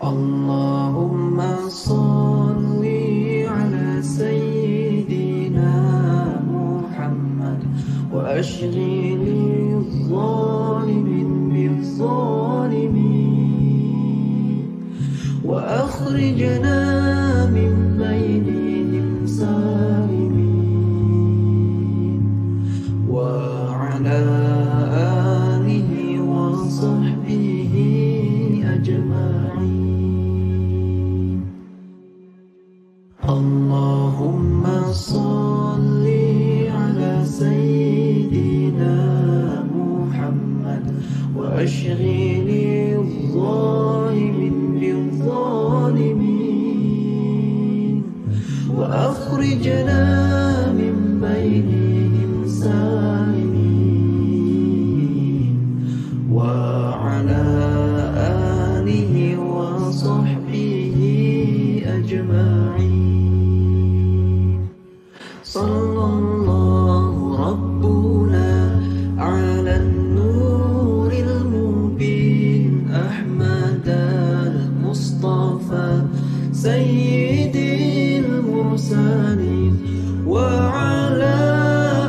Allahumma salli ala sayyidina Muhammad wa ashghili adh-dhalimin bil-zalimin wa akhrijna min bainihim salimin wa ala alihi wa sahbihi ajma'in. Allahumma salli ala sayyidina Muhammad wa ashghili adh-dhalimin bil-zalimin wa akhrijna min bainihim salimin wa ala alihi wa sahbihi ajma'in. Sallallahu Rabbuna ala nuril mubin Ahmad al-Mustafa Sayyidil mursalin wa ala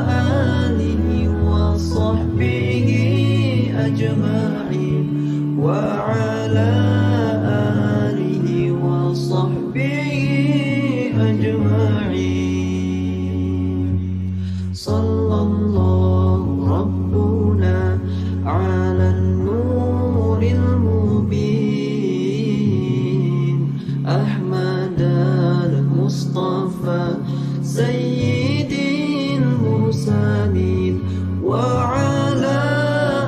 alihi wa sahbihi ajma'in wa ala alihi wa sahbihi ajma'in. Sallallahu Rabbuna ala nuril mubin Ahmad al-Mustafa Sayyidil mursalin wa ala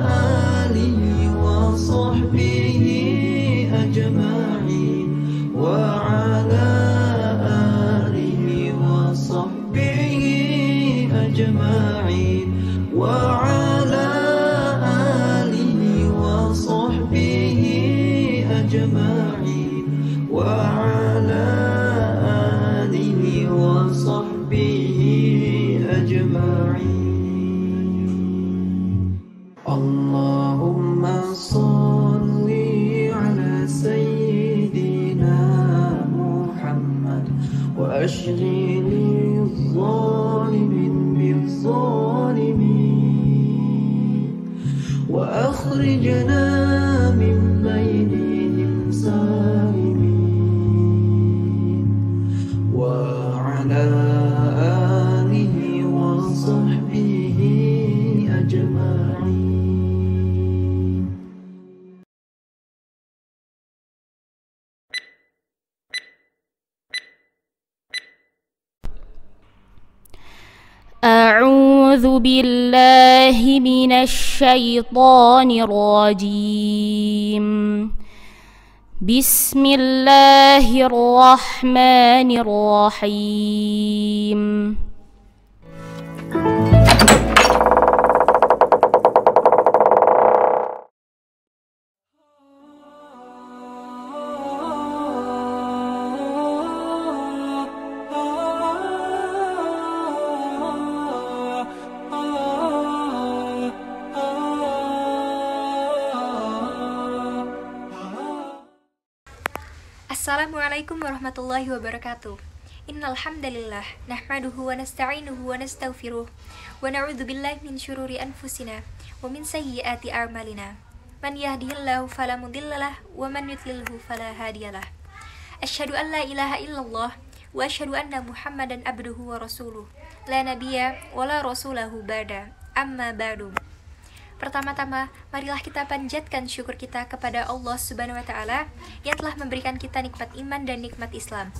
alihi wa sahbihi ajma'in wa ala alihi wa sahbihi ajma'in wa ala alihi wa sahbihi ajma'in wa ala alihi wa sahbihi ajma'in. Allahumma salli ala sayyidina Muhammad wa ashghili adh-dhalimin bil-zalimin wa akhrijna min bainihim salimin wa ala alihi wa sahbihi ajma'in. أعوذ بالله من الشيطان الرجيم. بسم الله الرحمن الرحيم. Assalamualaikum warahmatullahi wabarakatuh. Innal hamdalillah nahmaduhu wa nasta'inuhu wa nastaghfiruh wa na'udzu billahi min syururi anfusina wa min sayyiati a'malina. Man yahdihillahu fala mudhillalah wa man yudlilhu fala hadiyalah. Asyhadu an la ilaha illallah wa asyhadu anna Muhammadan abduhu wa rasuluh. La nabiyya wa la rasulahu ba'da. Amma ba'du. Pertama-tama, marilah kita panjatkan syukur kita kepada Allah Subhanahu wa Ta'ala yang telah memberikan kita nikmat iman dan nikmat Islam.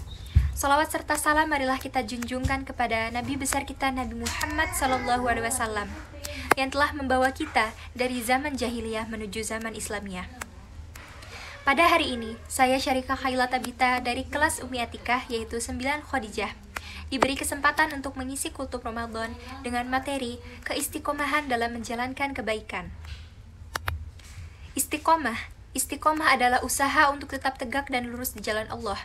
Salawat serta salam marilah kita junjungkan kepada Nabi besar kita Nabi Muhammad SAW yang telah membawa kita dari zaman jahiliyah menuju zaman Islamiyah. Pada hari ini, saya Syarika Khailat Abita dari kelas Umi Atikah yaitu 9 Khadijah diberi kesempatan untuk mengisi kultum Ramadan dengan materi keistiqomahan dalam menjalankan kebaikan. Istiqomah adalah usaha untuk tetap tegak dan lurus di jalan Allah.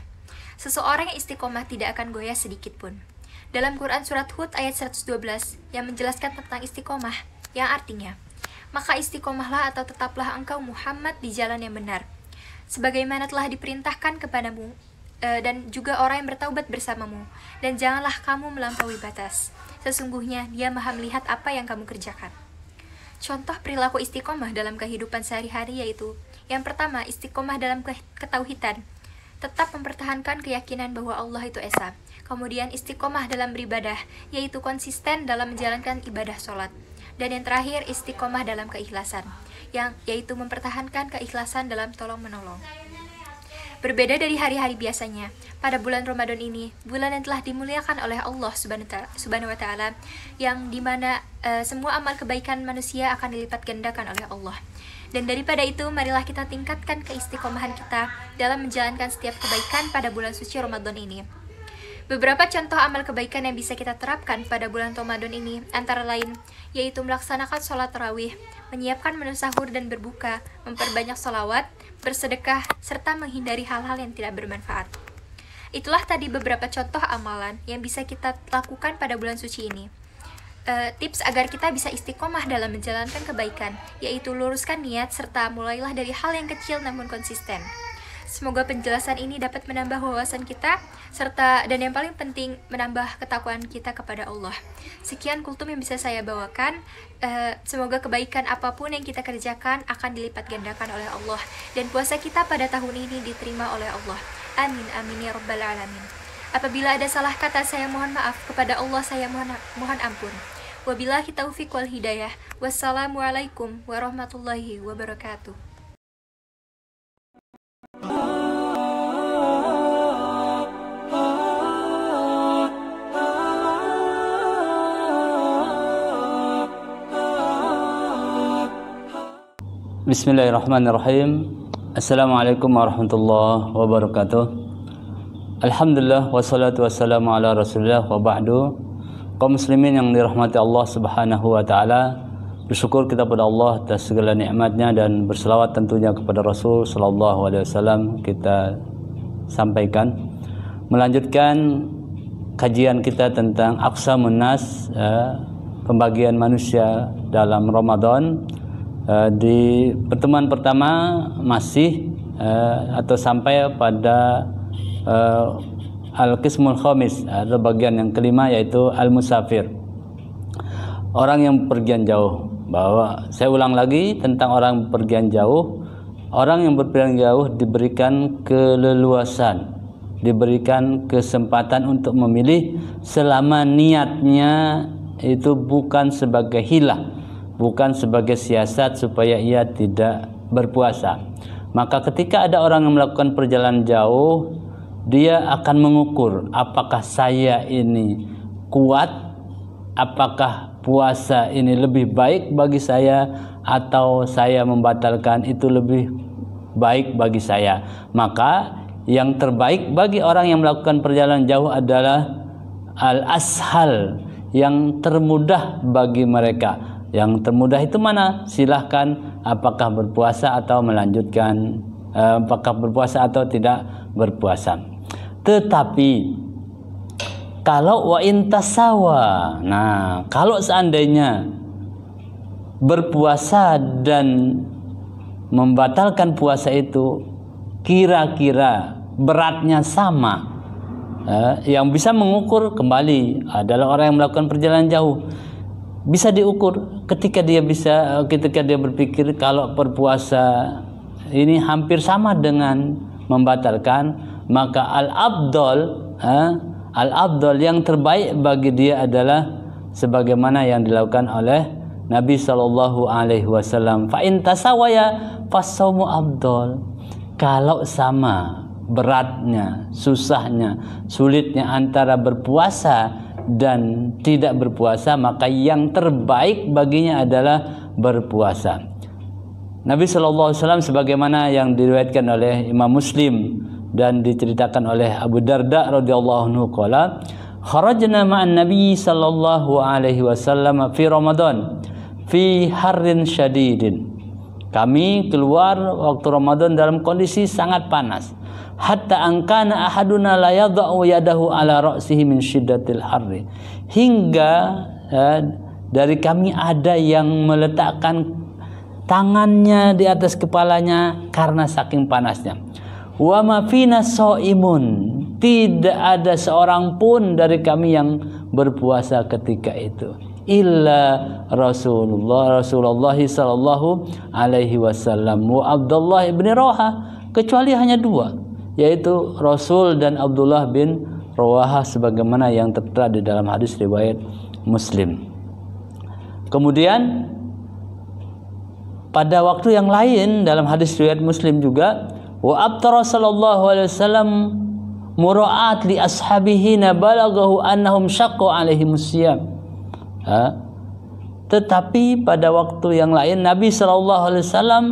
Seseorang yang istiqomah tidak akan goyah sedikit pun. Dalam Quran Surat Hud ayat 112 yang menjelaskan tentang istiqomah, yang artinya, maka istiqomahlah atau tetaplah engkau Muhammad di jalan yang benar. sebagaimana telah diperintahkan kepadamu, dan juga orang yang bertaubat bersamamu, dan janganlah kamu melampaui batas. Sesungguhnya Dia Maha melihat apa yang kamu kerjakan. Contoh perilaku istiqomah dalam kehidupan sehari-hari yaitu: yang pertama, istiqomah dalam ketauhidan, tetap mempertahankan keyakinan bahwa Allah itu esa. Kemudian istiqomah dalam beribadah, yaitu konsisten dalam menjalankan ibadah sholat. Dan yang terakhir, istiqomah dalam keikhlasan, yaitu mempertahankan keikhlasan dalam tolong-menolong. Berbeda dari hari-hari biasanya, pada bulan Ramadan ini, bulan yang telah dimuliakan oleh Allah Subhanahu wa Ta'ala, yang dimana semua amal kebaikan manusia akan dilipat gandakan oleh Allah. Dan daripada itu, marilah kita tingkatkan keistiqomahan kita dalam menjalankan setiap kebaikan pada bulan suci Ramadan ini. Beberapa contoh amal kebaikan yang bisa kita terapkan pada bulan Ramadan ini antara lain yaitu melaksanakan sholat tarawih, menyiapkan menu sahur dan berbuka, memperbanyak sholawat, bersedekah, serta menghindari hal-hal yang tidak bermanfaat. Itulah tadi beberapa contoh amalan yang bisa kita lakukan pada bulan suci ini. Tips agar kita bisa istiqomah dalam menjalankan kebaikan, yaitu luruskan niat serta mulailah dari hal yang kecil namun konsisten. Semoga penjelasan ini dapat menambah wawasan kita, dan yang paling penting, menambah ketakwaan kita kepada Allah. Sekian kultum yang bisa saya bawakan. Semoga kebaikan apapun yang kita kerjakan akan dilipat gandakan oleh Allah, dan puasa kita pada tahun ini diterima oleh Allah. Amin, amin ya rabbal alamin. Apabila ada salah kata, saya mohon maaf. Kepada Allah saya mohon ampun. Wabillahi taufiq wal hidayah. Wassalamualaikum warahmatullahi wabarakatuh. Bismillahirrahmanirrahim. Assalamualaikum warahmatullahi wabarakatuh. Alhamdulillah wassalatu wassalamu ala Rasulillah wa ba'du. Kaum muslimin yang dirahmati Allah Subhanahu wa taala, bersyukur kita pada Allah atas segala nikmatnya dan berselawat tentunya kepada Rasul sallallahu alaihi wasallam. Kita sampaikan melanjutkan kajian kita tentang aqsamun nas, pembagian manusia dalam Ramadan. Di pertemuan pertama masih atau sampai pada al-qismul khamis, atau bagian yang kelima, yaitu al-musafir, orang yang bepergian jauh. Bahwa saya ulang lagi tentang orang bepergian jauh. Orang yang bepergian jauh diberikan keleluasan, diberikan kesempatan untuk memilih selama niatnya itu bukan sebagai hilah, bukan sebagai siasat supaya ia tidak berpuasa. Maka ketika ada orang yang melakukan perjalanan jauh, dia akan mengukur apakah saya ini kuat, apakah puasa ini lebih baik bagi saya, atau saya membatalkan itu lebih baik bagi saya. Maka yang terbaik bagi orang yang melakukan perjalanan jauh adalah al-ashal, yang termudah bagi mereka. Yang termudah itu mana? Silahkan, apakah berpuasa atau melanjutkan, apakah berpuasa atau tidak berpuasa. Tetapi kalau wa intasawa, nah kalau seandainya berpuasa dan membatalkan puasa itu kira-kira beratnya sama, yang bisa mengukur kembali adalah orang yang melakukan perjalanan jauh. Bisa diukur ketika dia berpikir kalau berpuasa ini hampir sama dengan membatalkan, maka al-afdal yang terbaik bagi dia adalah sebagaimana yang dilakukan oleh Nabi sallallahu alaihi wasallam. Fa in tasawaya fasaumu afdal. Kalau sama beratnya, susahnya, sulitnya antara berpuasa dan tidak berpuasa, maka yang terbaik baginya adalah berpuasa. Nabi sallallahu alaihi wasallam sebagaimana yang diriwayatkan oleh Imam Muslim dan diceritakan oleh Abu Darda radhiyallahu anhu qala, kharajna ma'an Nabi sallallahu alaihi wasallam fi Ramadan fi harrin syadidin. Kami keluar waktu Ramadan dalam kondisi sangat panas. Hatta angkana ahaduna la yadha'u yadahu ala ra'sihi min syiddatil harri. Hingga dari kami ada yang meletakkan tangannya di atas kepalanya karena saking panasnya. Wa ma fina shaimun, tidak ada seorang pun dari kami yang berpuasa ketika itu, illa Rasulullah sallallahu alaihi wasallam wa Abdullah bin Rawaha, kecuali hanya dua, yaitu Rasul dan Abdullah bin Rawaha sebagaimana yang tertera di dalam hadis riwayat Muslim. Kemudian pada waktu yang lain dalam hadis riwayat Muslim juga, wa abtara sallallahu alaihi wasallam mura'at li ashabihi balaghahu annahum syaqqu alaihim siyam. Tetapi pada waktu yang lain Nabi sallallahu alaihi wasallam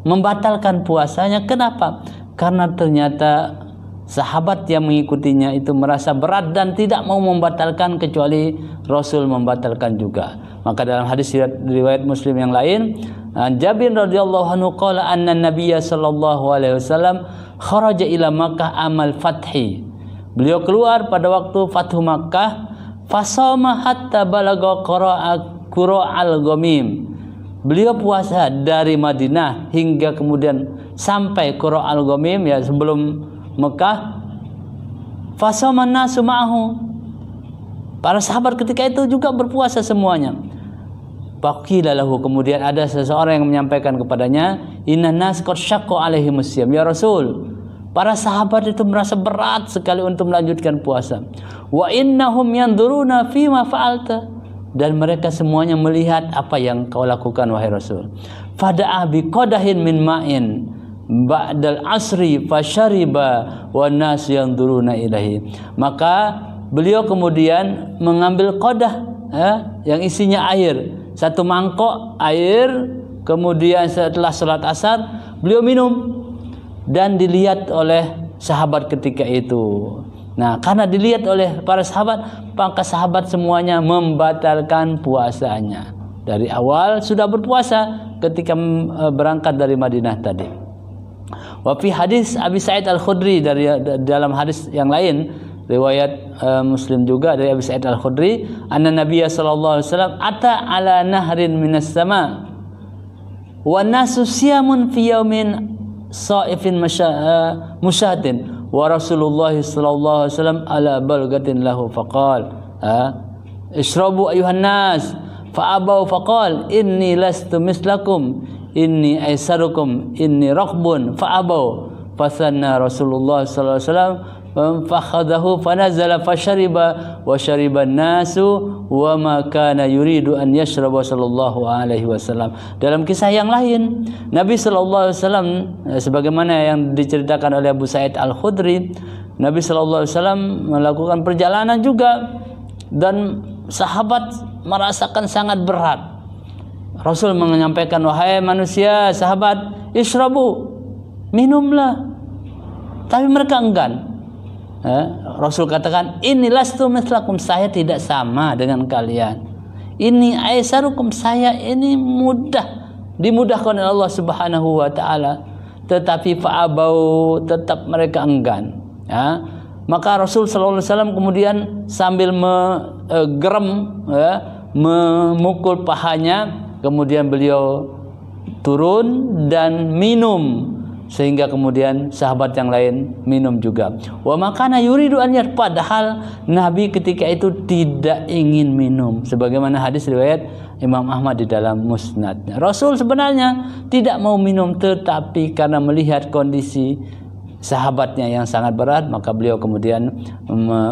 membatalkan puasanya. Kenapa? Karena ternyata sahabat yang mengikutinya itu merasa berat dan tidak mau membatalkan kecuali Rasul membatalkan juga. Maka dalam hadis riwayat Muslim yang lain, Jabir radhiyallahu anhu qala anna Nabiyya sallallahu alaihi wasallam kharaja ila Makkah amal fathi. Beliau keluar pada waktu Fathu Makkah, fasama hatta balagha qura'al ghamim. Beliau puasa dari Madinah hingga kemudian sampai qura'al ghamim, ya sebelum Mekah. Fasama nasu ma'ahu. Para sahabat ketika itu juga berpuasa semuanya. Faqila lahu, kemudian ada seseorang yang menyampaikan kepadanya, inna nas qad syaqqa alaihim siyam. Ya Rasul, para sahabat itu merasa berat sekali untuk melanjutkan puasa. Wa innahum yanzuruna fima fa'alta, dan mereka semuanya melihat apa yang kau lakukan wahai Rasul. Fada'a bi qadahin min ma'in ba'dal asri fasyariba wan nas yanzuruna ilaihi. Maka beliau kemudian mengambil qadah yang isinya air, satu mangkok air, kemudian setelah sholat asar beliau minum dan dilihat oleh sahabat ketika itu. Nah, karena dilihat oleh para sahabat, maka sahabat semuanya membatalkan puasanya. Dari awal sudah berpuasa ketika berangkat dari Madinah tadi. Wa fi hadis Abi Sa'id Al-Khudri, dari dalam hadis yang lain riwayat Muslim juga dari Abi Sa'id Al-Khudri, anna Nabiyya sallallahu alaihi wasallam ata ala nahrin minas sama wa nasu siyamun fi yaumin sa'ifin musyatin wa Rasulullah sallallahu alaihi wasallam ala balgatin lahu faqal ishrabu ayuhan nas fa'abau faqal inni lastu mislakum inni aisarukum inni raqbun fa'abau fasanna Rasulullah sallallahu alaihi wasallam fakhadahu fanazala fashariba wa syariban nasu wa ma kana yuridu an yashraba sallallahu alaihi wasallam. Dalam kisah yang lain, Nabi sallallahu alaihi wasallam sebagaimana yang diceritakan oleh Abu Sa'id Al-Khudri, Nabi sallallahu alaihi wasallam melakukan perjalanan juga dan sahabat merasakan sangat berat. Rasul menyampaikan, wahai manusia, sahabat, ishrabu, minumlah. Tapi mereka enggan. Rasul katakan, inni lastu mislakum, saya tidak sama dengan kalian. Ini aisarukum, saya ini dimudahkan oleh Allah Subhanahu wa taala. Tetapi fa'abau, tetap mereka enggan. Maka Rasul sallallahu alaihi wasallam kemudian sambil memukul pahanya, kemudian beliau turun dan minum, sehingga kemudian sahabat yang lain minum juga. Wa makana yuridu an yar, padahal Nabi ketika itu tidak ingin minum, sebagaimana hadis riwayat Imam Ahmad di dalam musnadnya. Rasul sebenarnya tidak mau minum, tetapi karena melihat kondisi sahabatnya yang sangat berat, maka beliau kemudian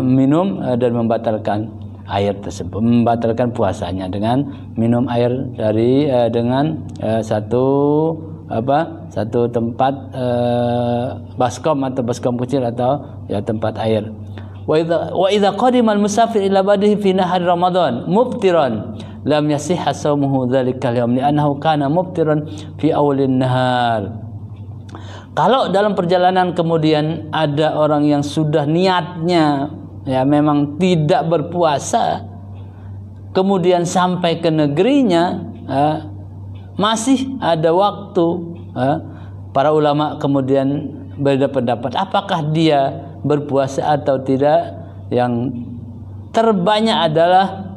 minum dan membatalkan air tersebut, membatalkan puasanya dengan minum air dari dengan satu tempat baskom atau baskom kecil atau ya tempat air. Wa idza qadima al-musafir ila badihi fi nahar Ramadan mubtiran lam yasihha shaumuhu dzalikal yaum li'annahu kana mubtiran fi awalin nahar. Kalau dalam perjalanan kemudian ada orang yang sudah niatnya ya memang tidak berpuasa, kemudian sampai ke negerinya, masih ada waktu, para ulama kemudian berbeda pendapat apakah dia berpuasa atau tidak. Yang terbanyak adalah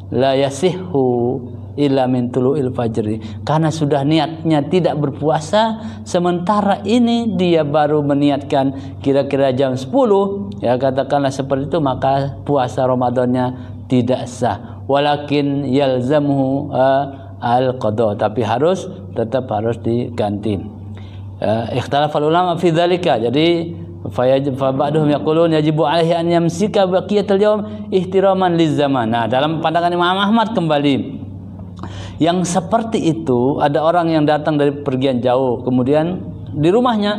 la yasihhu, illa min tulu'il fajri, karena sudah niatnya tidak berpuasa, sementara ini dia baru meniatkan kira-kira jam 10, ya katakanlah seperti itu, maka puasa Ramadannya tidak sah. Walakin yalzamuhu al-qada, tapi tetap harus diganti. Ikhtalafal ulama fi dzalika. Jadi fa ba'duhum yaqulun yajibu alaihi an yamsika baqiyatal yaum ihtiraman lizaman. Nah, dalam pandangan Imam Ahmad kembali, yang seperti itu ada orang yang datang dari pergian jauh, kemudian di rumahnya,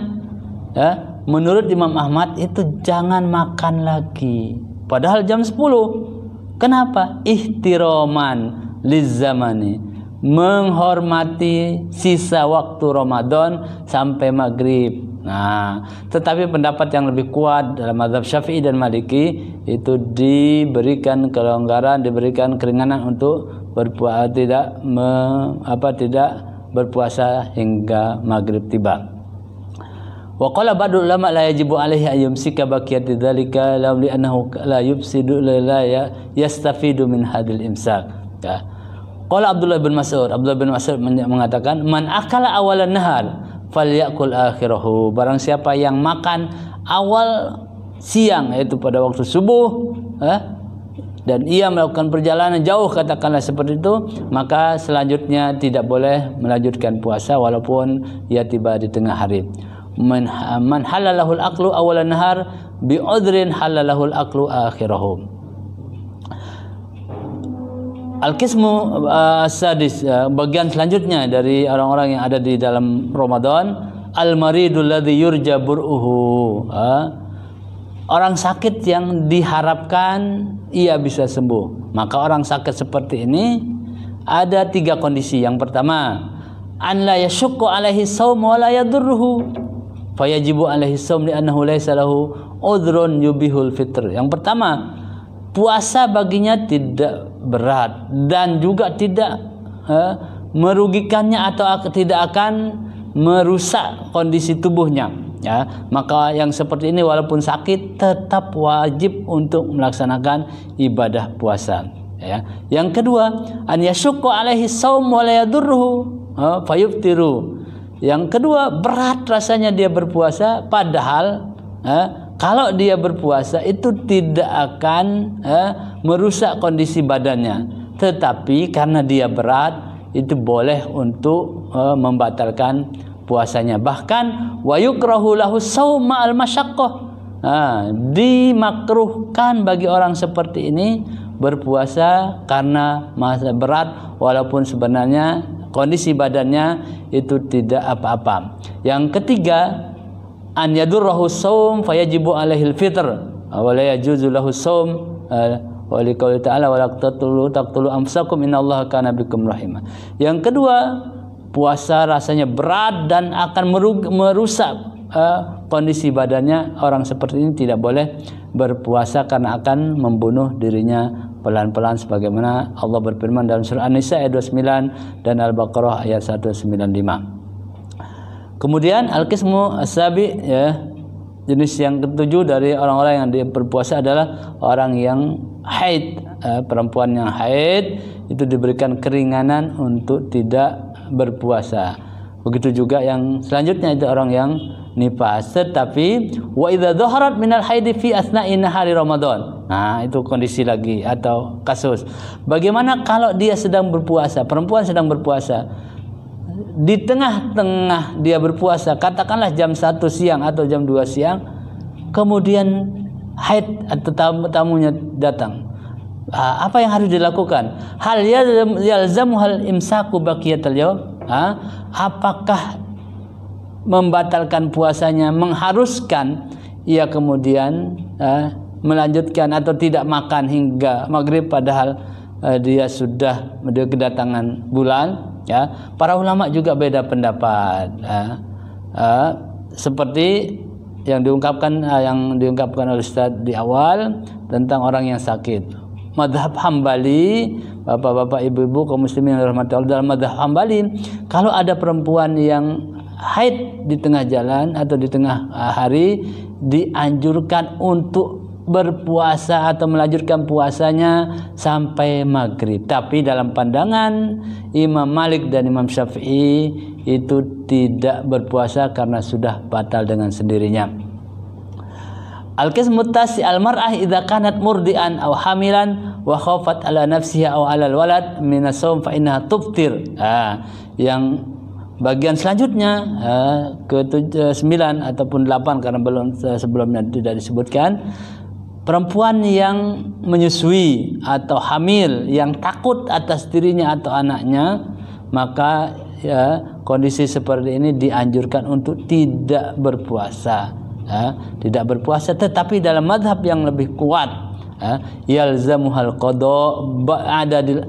ya, menurut Imam Ahmad itu jangan makan lagi, padahal jam 10. Kenapa? Ihtiraman lizamani, menghormati sisa waktu Ramadan sampai maghrib. Nah, tetapi pendapat yang lebih kuat dalam mazhab Syafi'i dan Maliki itu diberikan kelonggaran, diberikan keringanan untuk tidak berpuasa hingga maghrib tiba. Wa qala ba'du ulama la yajibu alaihi an yumsika baqiyati dzalika law li'annahu la yufsidu la yastafidu min hadil imsak. Ya. Qala Abdullah bin Mas'ud mengatakan, man akala awalan nahar falyakul akhirahu. Barang siapa yang makan awal siang, yaitu pada waktu subuh, dan ia melakukan perjalanan jauh, katakanlah seperti itu, maka selanjutnya tidak boleh melanjutkan puasa walaupun ia tiba di tengah hari. Man halalahul aqlu awalan nahar bi udrin halalahul aqlu akhirahu. Al-qismu sadis, bagian selanjutnya dari orang-orang yang ada di dalam Ramadan, al-maridul ladzi yurja bur'uhu, orang sakit yang diharapkan ia bisa sembuh. Maka orang sakit seperti ini ada 3 kondisi. Yang pertama, an la yashukku alaihi shaum wa la yadurruhu fayajibu alaihi shaum li'annahu laysa lahu udhrun yubihul fitr. Yang pertama, puasa baginya tidak berat dan juga tidak merugikannya atau tidak akan merusak kondisi tubuhnya, ya. Maka yang seperti ini walaupun sakit tetap wajib untuk melaksanakan ibadah puasa, ya. Yang kedua, an yashukku alaihi shaum wa la yadurruhu fayuftiru. Yang kedua, berat rasanya dia berpuasa, padahal kalau dia berpuasa itu tidak akan merusak kondisi badannya, tetapi karena dia berat itu boleh untuk membatalkan puasanya. Bahkan wa yukrahu lahu shaum ma'al masyaqqah, dimakruhkan bagi orang seperti ini berpuasa karena masa berat walaupun sebenarnya kondisi badannya itu tidak apa-apa. Yang ketiga, an yadurrahu shaum fayajibu alaihil fitr wa la yajuzu lahu shaum wa liqouli ta'ala wa la taqtulu anfusakum innallaha kana bikum rahimah. Yang kedua, puasa rasanya berat dan akan merusak kondisi badannya. Orang seperti ini tidak boleh berpuasa karena akan membunuh dirinya pelan-pelan, sebagaimana Allah berfirman dalam surah An-Nisa ayat 29 dan Al-Baqarah ayat 195. Kemudian al-qismu as-sabi, ya, jenis yang ketujuh dari orang-orang yang berpuasa adalah orang yang haid. Perempuan yang haid itu diberikan keringanan untuk tidak berpuasa. Begitu juga yang selanjutnya itu orang yang nifas. Tetapi wa idza dhaharat minal haidi fi asna'i nahari Ramadan. Nah, itu kondisi lagi atau kasus. Bagaimana kalau dia sedang berpuasa, perempuan sedang berpuasa, di tengah-tengah dia berpuasa, katakanlah jam 1 siang atau jam 2 siang, kemudian haid atau tamunya datang. Apa yang harus dilakukan? Hal yalzamu hal imsaku baqiyatal yaum? Apakah membatalkan puasanya mengharuskan ia kemudian melanjutkan atau tidak makan hingga maghrib padahal dia sudah kedatangan bulan? Ya, para ulama juga beda pendapat. Seperti yang diungkapkan oleh Ustaz di awal tentang orang yang sakit. Mazhab Hambali, bapak-bapak, ibu-ibu kaum muslimin yang dirahmati Allah, dalam mazhab Hambali, kalau ada perempuan yang haid di tengah jalan atau di tengah hari, dianjurkan untuk berpuasa atau melanjutkan puasanya sampai maghrib. Tapi dalam pandangan Imam Malik dan Imam Syafi'i itu tidak berpuasa karena sudah batal dengan sendirinya. Al-qismu tasi al-mar'ah idza kanat murdian aw hamilan wa khafat ala nafsiha aw ala al-walad min as-shaum fa innaha tuftir. Yang bagian selanjutnya ke-9 ataupun 8 karena belum sebelumnya tidak disebutkan, perempuan yang menyusui atau hamil yang takut atas dirinya atau anaknya, maka kondisi seperti ini dianjurkan untuk tidak berpuasa. Tidak berpuasa, tetapi dalam madhab yang lebih kuat, yalzamuhal qada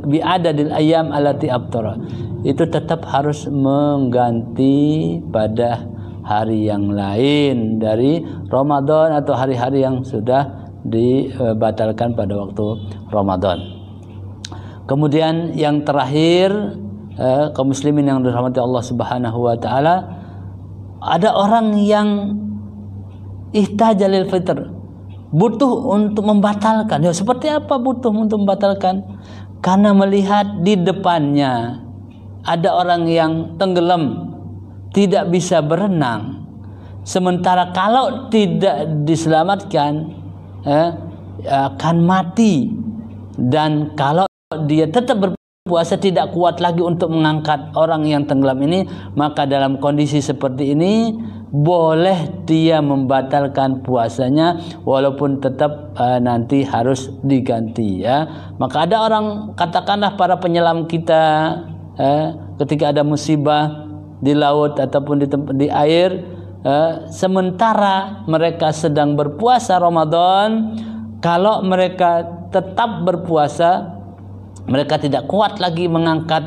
bi'adadil ayyam allati abtara, itu tetap harus mengganti pada hari yang lain dari Ramadan atau hari-hari yang sudah dibatalkan pada waktu Ramadan. Kemudian yang terakhir, kaum muslimin yang dirahmati Allah Subhanahu wa taala, ada orang yang ihtajalil fitr, butuh untuk membatalkan. Ya, seperti apa butuh untuk membatalkan? Karena melihat di depannya ada orang yang tenggelam, tidak bisa berenang. Sementara kalau tidak diselamatkan akan mati. Dan kalau dia tetap berpuasa tidak kuat lagi untuk mengangkat orang yang tenggelam ini, maka dalam kondisi seperti ini boleh dia membatalkan puasanya walaupun tetap nanti harus diganti, ya. Maka ada orang, katakanlah para penyelam kita, ketika ada musibah di laut ataupun di air, sementara mereka sedang berpuasa Ramadan, kalau mereka tetap berpuasa, mereka tidak kuat lagi mengangkat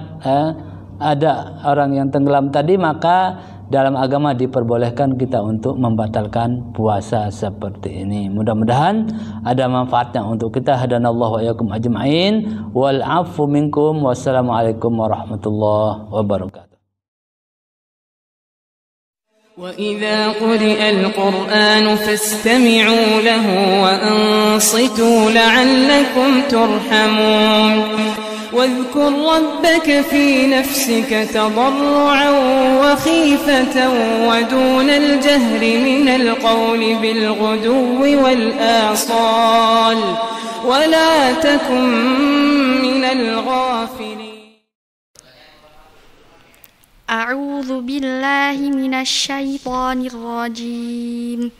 ada orang yang tenggelam tadi, maka dalam agama diperbolehkan kita untuk membatalkan puasa seperti ini. Mudah-mudahan ada manfaatnya untuk kita. Hadanallahu wa iyyakum ajma'in wal 'afu minkum. Wassalamualaikum warahmatullahi wabarakatuh. وإذا قرئ القرآن فاستمعوا له وأنصتوا لعلكم ترحمون واذكر ربك في نفسك تضرعا وخيفة ودون الجهر من القول بالغدو والآصال ولا تكن من الغافلين. أعوذ بالله من الشيطان الرجيم.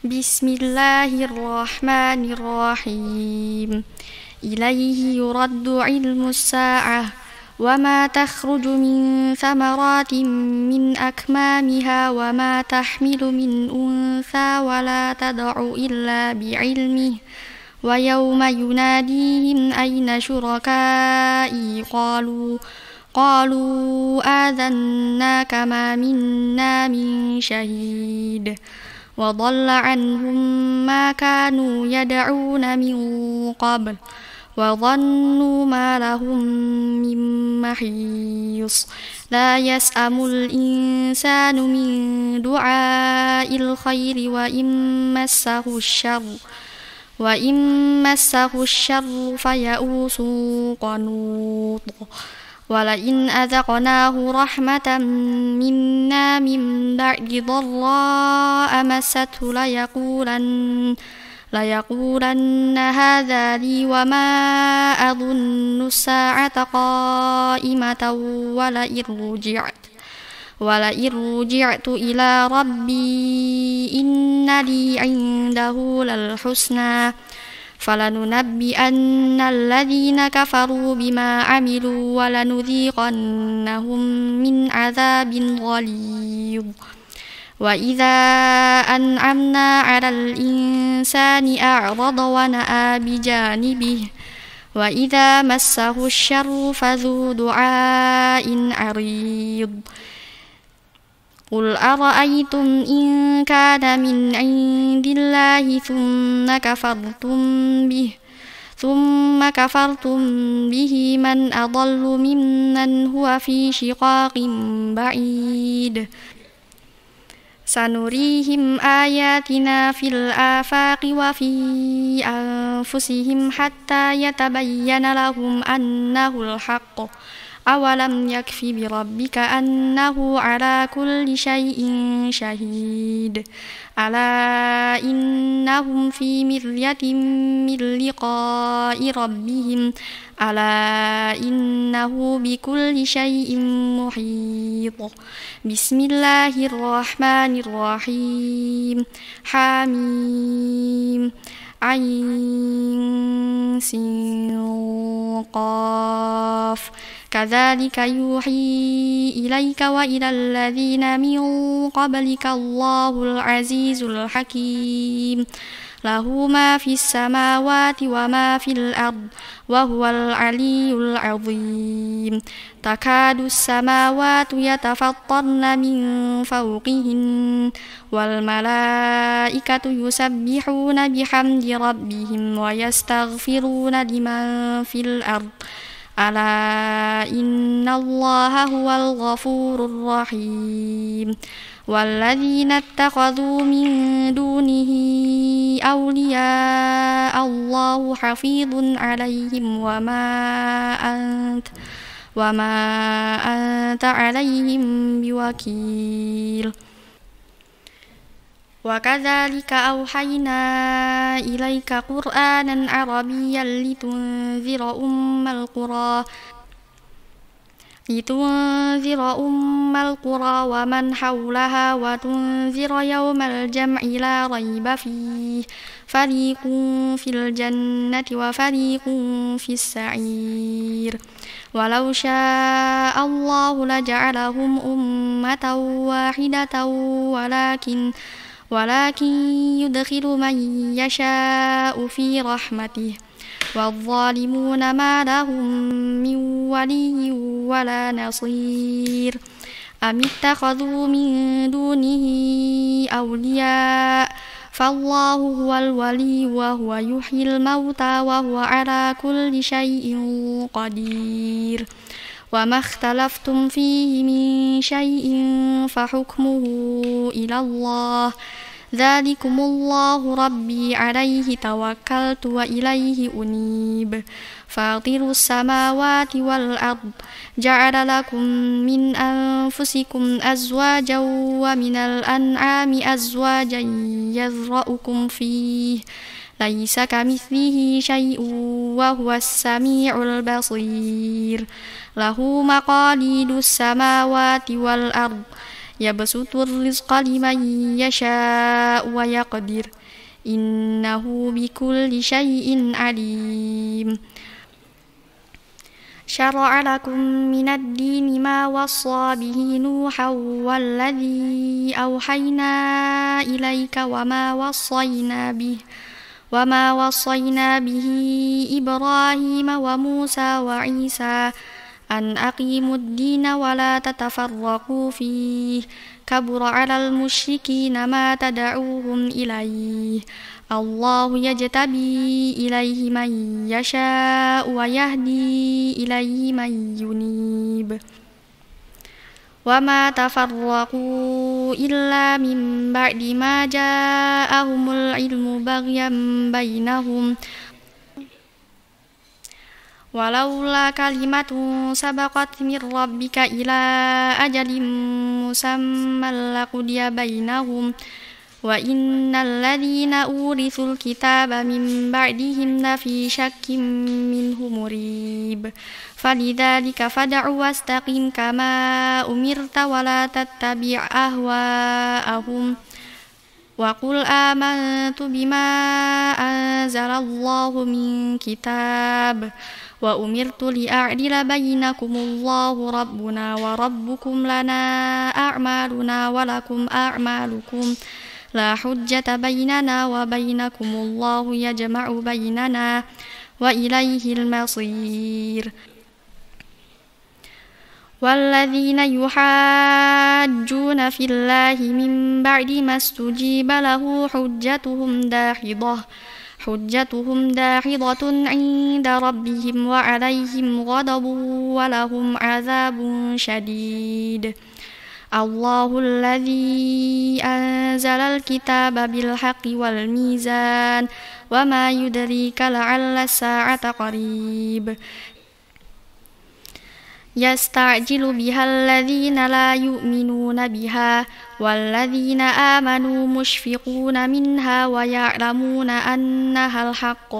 بسم الله الرحمن الرحيم. إليه يرد علم الساعة وما تخرج من ثمرات من أكمامها وما تحمل من أنثى ولا تدع إلا بعلمه ويوم يناديهم أين شركائي قالوا آذناك ما منا من شهيد وضل عنهم ما كانوا يدعون من قبل وظنوا ما لهم من محيص لا يسأم الإنسان من دعاء الخير وإن مسه الشر فيئوس قنوط ولئن أذقناه رحمة منا من بعد ضراء مسته ليقولن هذا لي وما أظن الساعة قائمة ولئن رجعت إلى ربي إن لي عنده للحسنى فلننبئن الذين كفروا بما عملوا ولنذيقنهم من عذاب غليظ وإذا أنعمنا على الإنسان أعرض ونأى بجانبه وإذا مسه الشر فذو دعاء عريض قل أرأيتم إن كان من عند الله ثم كفرتم به من أضل ممن هو في شقاق بعيد سنريهم آياتنا في الآفاق وفي أنفسهم حتى يتبين لهم أنه الحق أولم يكف بربك أنه على كل شيء شهيد ألا إنهم في مرية من لقاء ربهم ألا إنه بكل شيء محيط بسم الله الرحمن الرحيم حميم عين سين قاف كذلك يوحي إليك وإلى الذين من قبلك الله العزيز الحكيم له ما في السماوات وما في الأرض وهو العلي العظيم تكاد السماوات يتفطرن من فوقهن والملائكة يسبحون بحمد ربهم ويستغفرون لمن في الأرض ألا إن الله هو الغفور الرحيم والذين اتخذوا من دونه أولياء الله حفيظ عليهم وما أنت عليهم بوكيل وكذلك أوحينا إليك قرآنا عربيا لتنذر أم القرى ومن حولها وتنذر يوم الجمع لا ريب فيه فريق في الجنة وفريق في السعير ولو شاء الله لجعلهم أمة واحدة ولكن يدخل من يشاء في رحمته والظالمون ما لهم من ولي ولا نصير أم اتخذوا من دونه أولياء فالله هو الولي وهو يحيي الموتى وهو على كل شيء قدير وما اختلفتم فيه من شيء فحكمه إلى الله ذلكم الله ربي عليه توكلت وإليه أنيب فاطر السماوات والأرض جعل لكم من أنفسكم أزواجا ومن الأنعام أزواجا يذرأكم فيه ليس كمثله شيء وهو السميع البصير له مقاليد السماوات والأرض يبسط الرزق لمن يشاء ويقدر إنه بكل شيء عليم شرع لكم من الدين ما وصى به نوحا والذي أوحينا إليك وما وصينا به إبراهيم وموسى وعيسى أن أقيموا الدين ولا تتفرقوا فيه كبر على المشركين ما تدعوهم إليه الله يجتبي إليه من يشاء ويهدي إليه من ينيب وما تفرقوا إلا من بعد ما جاءهم العلم بغيا بينهم ولولا كلمة سبقت من ربك إلى أجل مسمى لقضي بينهم وإن الذين أورثوا الكتاب من بعدهم لفي شك منه مريب فلذلك فادع واستقم كما أمرت ولا تتبع أهواءهم وقل آمنت بما أنزل الله من كتاب وأمرت لأعدل بينكم الله ربنا وربكم لنا أعمالنا ولكم أعمالكم لا حجة بيننا وبينكم الله يجمع بيننا وإليه المصير والذين يحاجون في الله من بعد ما استجيب له حجتهم داحضة عند ربهم وعليهم غضب ولهم عذاب شديد الله الذي أنزل الكتاب بالحق والميزان وما يدريك لعل الساعة قريب يستعجل بها الذين لا يؤمنون بها والذين آمنوا مشفقون منها ويعلمون أنها الحق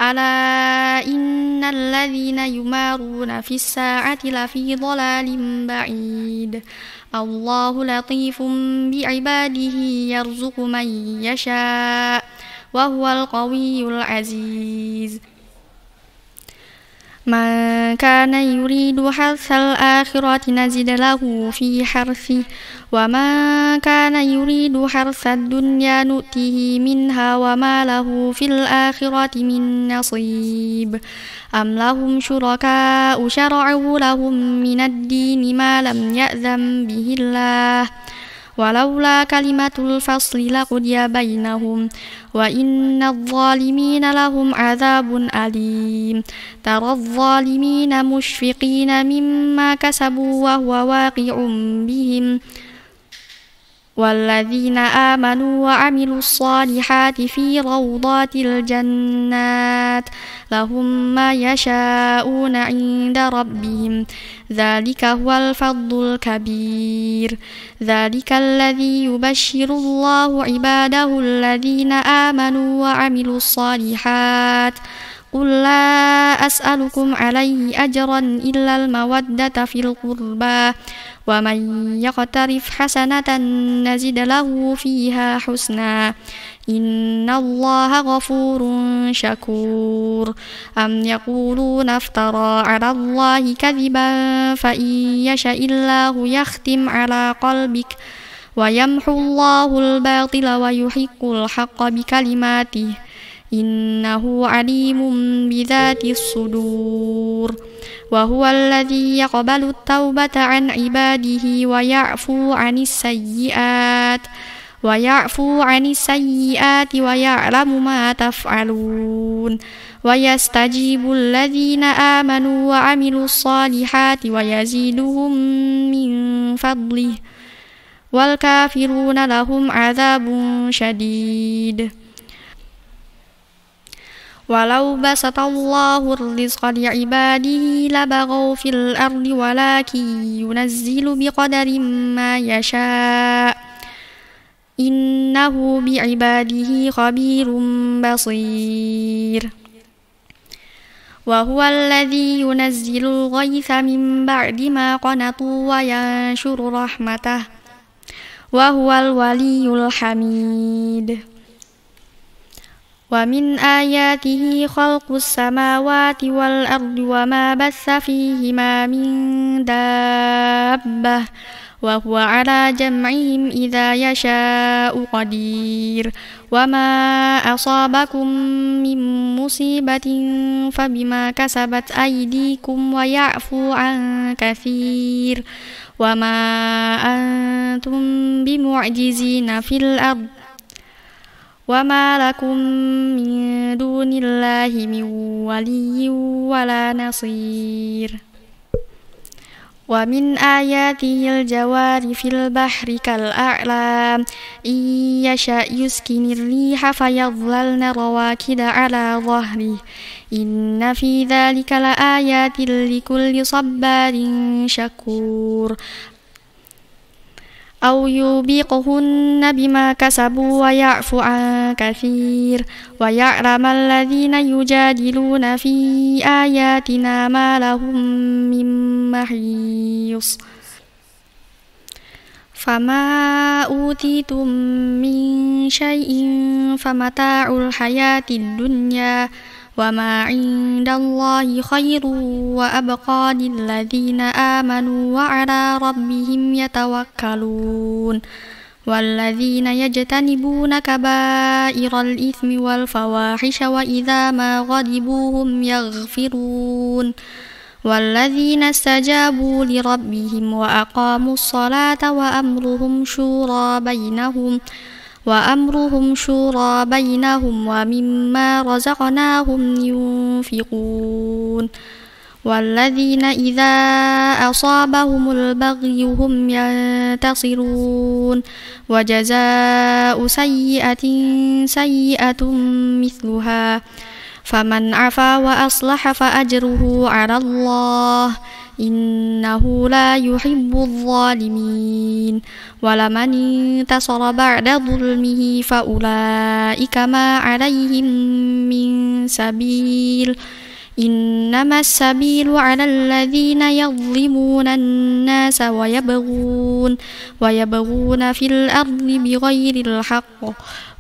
ألا إن الذين يمارون في الساعة لفي ضلال بعيد الله لطيف بعباده يرزق من يشاء وهو القوي العزيز من كان يريد حرث الآخرة نزد له في حرثه ومن كان يريد حرث الدنيا نؤته منها وما له في الآخرة من نصيب أم لهم شركاء شرعوا لهم من الدين ما لم يأذن به الله ولولا كلمة الفصل لقضي بينهم وإن الظالمين لهم عذاب أليم ترى الظالمين مشفقين مما كسبوا وهو واقع بهم والذين آمنوا وعملوا الصالحات في روضات الجنات لهم ما يشاءون عند ربهم ذلك هو الفضل الكبير ذلك الذي يبشر الله عباده الذين آمنوا وعملوا الصالحات قل لا أسألكم عليه أجرا إلا المودة في القربى ومن يقترف حسنة نزد له فيها حسنا إن الله غفور شكور أم يقولون افترى على الله كذبا فإن يشاء الله يختم على قلبك ويمحو الله الباطل ويحق الحق بكلماته إنه عليم بذات الصدور وهو الذي يقبل التوبة عن عباده ويعفو عن السيئات ويعلم ما تفعلون ويستجيب الذين آمنوا وعملوا الصالحات ويزيدهم من فضله والكافرون لهم عذاب شديد ولو بسط الله الرزق لعباده لبغوا في الأرض ولكن ينزل بقدر ما يشاء إنه بعباده خبير بصير وهو الذي ينزل الغيث من بعد ما قنطوا وينشر رحمته وهو الولي الحميد ومن آياته خلق السماوات والأرض وما بث فيهما من دابة وهو على جمعهم إذا يشاء قدير وما أصابكم من مصيبة فبما كسبت أيديكم ويعفو عن كثير وما أنتم بمعجزين في الأرض وما لكم من دون الله من ولي ولا نصير ومن آياته الجوار في البحر كالأعلام إن يشاء يسكن الريح فيظللن رواكد على ظهره إن في ذلك لآيات لكل صبار شكور أو يوبقهن بما كسبوا ويعفو عن كثير ويعلم الذين يجادلون في آياتنا ما لهم من محيص فما أوتيتم من شيء فمتاع الحياة الدنيا وما عند الله خير وأبقى للذين آمنوا وعلى ربهم يتوكلون والذين يجتنبون كبائر الإثم والفواحش وإذا ما غضبوا هم يغفرون والذين استجابوا لربهم وأقاموا الصلاة وأمرهم شورى بينهم ومما رزقناهم ينفقون والذين إذا أصابهم البغي هم ينتصرون وجزاء سيئة سيئة مثلها فمن عفا وأصلح فأجره على الله إنه لا يحب الظالمين ولمن انتصر بعد ظلمه فأولئك ما عليهم من سبيل إنما السبيل على الذين يظلمون الناس ويبغون في الأرض بغير الحق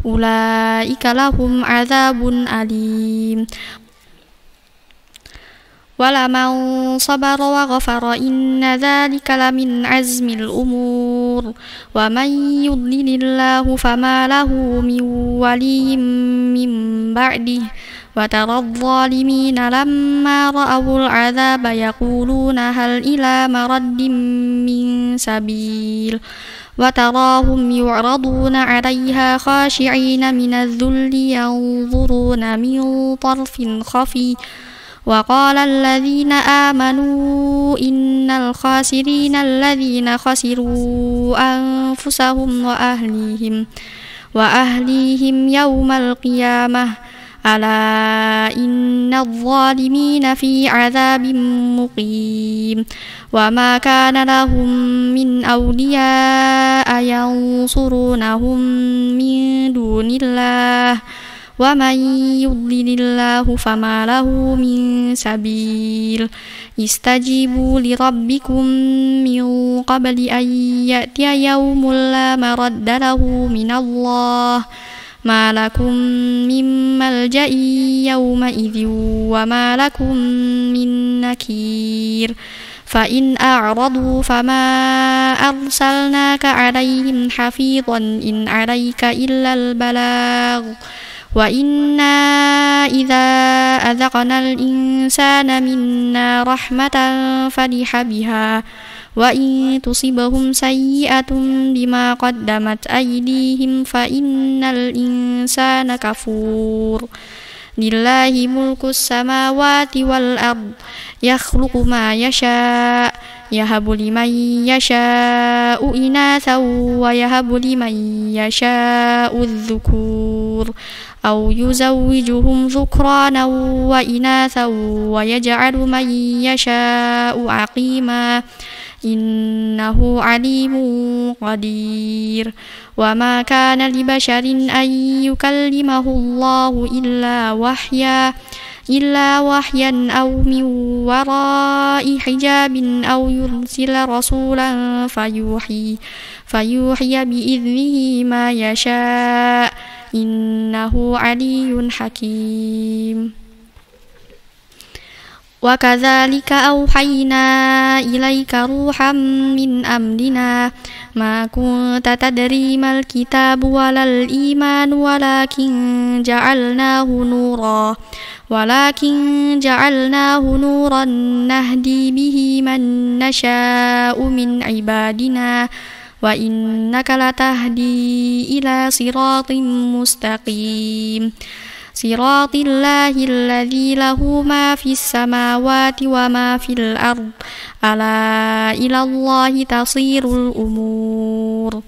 أولئك لهم عذاب أليم ولمن صبر وغفر إن ذلك لمن عزم الأمور ومن يضلل الله فما له من ولي من بعده وترى الظالمين لما رأوا العذاب يقولون هل إلى مرد من سبيل وتراهم يعرضون عليها خاشعين من الذل ينظرون من طرف خفي وقال الذين آمنوا إن الخاسرين الذين خسروا أنفسهم وأهليهم يوم القيامة ألا إن الظالمين في عذاب مقيم وما كان لهم من أولياء ينصرونهم من دون الله ومن يضلل الله فما له من سبيل استجيبوا لربكم من قبل أن يأتي يوم لا مرد له من الله ما لكم من ملجأ يومئذ وما لكم من نكير فإن أعرضوا فما أرسلناك عليهم حفيظا إن عليك إلا البلاغ وإنا إذا أذقنا الإنسان منا رحمة فرح بها وإن تصبهم سيئة بما قدمت أيديهم فإن الإنسان كفور لله ملك السماوات والأرض يخلق ما يشاء يهب لمن يشاء إناثا ويهب لمن يشاء الذكور أو يزوجهم ذكرانا وإناثا ويجعل من يشاء عقيما إنه عليم قدير وما كان لبشر أن يكلمه الله إلا وحيا أو من وراء حجاب أو يرسل رسولا فيوحي بإذنه ما يشاء إنه علي حكيم وكذلك أوحينا إليك روحا من أمرنا ما كنت تدري ما الكتاب ولا الإيمان ولكن جعلناه نورا نهدي به من نشاء من عبادنا وإنك لتهدي إلى صراط مستقيم صراط الله الذي له ما في السماوات وما في الأرض ألا إلى الله تصير الأمور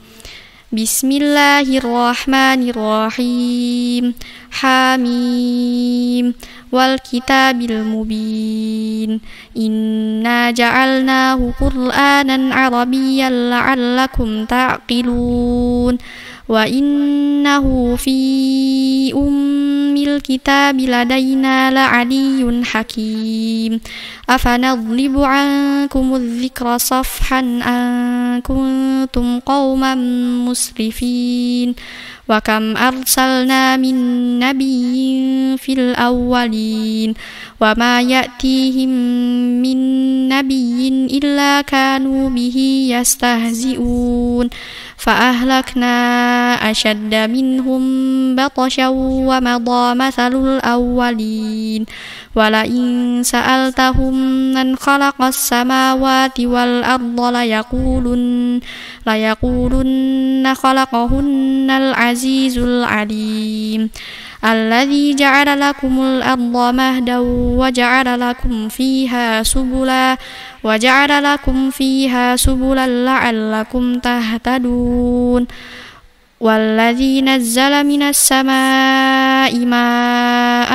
بسم الله الرحمن الرحيم حميم والكتاب المبين إنا جعلناه قرآنا عربيا لعلكم تعقلون وإنه في أم الكتاب لدينا لعلي حكيم أفنضرب عنكم الذكر صفحا أن كنتم قوما مسرفين وكم أرسلنا من نبي في الأولين وما يأتيهم من نبي إلا كانوا به يستهزئون فأهلكنا أشد منهم بطشا ومضى مثل الأولين ولئن سألتهم من خلق السماوات والأرض ليقولن خلقهن العزيز العليم الذي جعل لكم الأرض مهدا وجعل لكم فيها سبلا لعلكم تهتدون والذي نزل من السماء ماء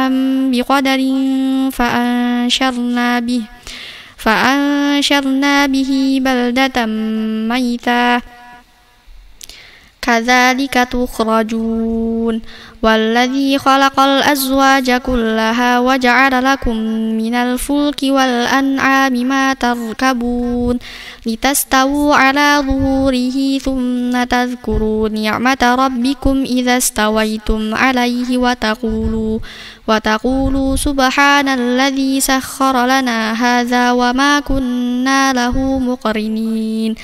بقدر فأنشرنا به بلدة ميتا كذلك تخرجون والذي خلق الأزواج كلها وجعل لكم من الفلك والأنعام ما تركبون لتستووا على ظهوره ثم تذكروا نعمة ربكم إذا استويتم عليه وتقولوا سبحان الذي سخر لنا هذا وما كنا له مقرنين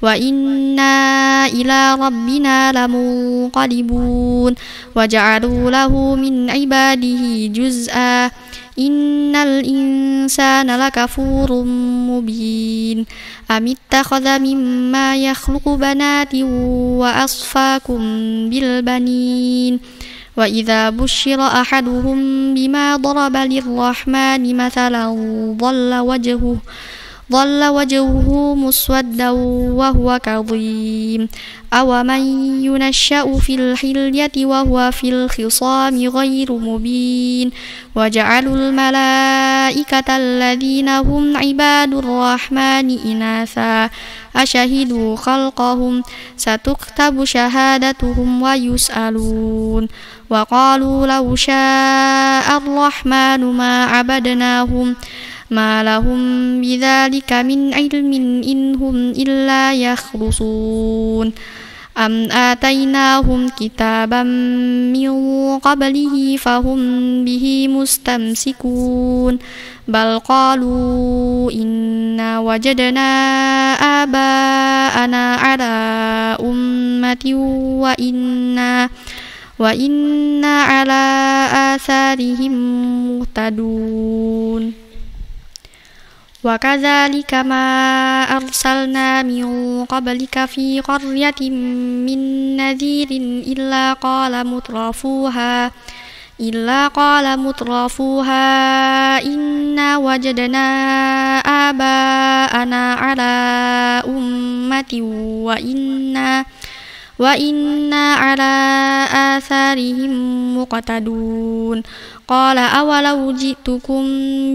وإنا إلى ربنا لمنقلبون وجعلوا له من عباده جزءا إن الإنسان لكفور مبين أم اتخذ مما يخلق بنات وأصفاكم بالبنين وإذا بشر أحدهم بما ضرب للرحمن مثلا ظل وجهه مسودا وهو كظيم أومن ينشأ في الحلية وهو في الخصام غير مبين وجعلوا الملائكة الذين هم عباد الرحمن إناثا أشهدوا خلقهم ستكتب شهادتهم ويسألون وقالوا لو شاء الرحمن ما عبدناهم ما لهم بذلك من علم إن هم إلا يخرصون أم آتيناهم كتابا من قبله فهم به مستمسكون بل قالوا إنا وجدنا آباءنا على أمة وإنا على آثارهم مهتدون وكذلك ما أرسلنا من قبلك في قرية من نذير إلا قال مترفوها إنا وجدنا آباءنا على أمة وإنا على آثارهم مقتدون قال أولو جئتكم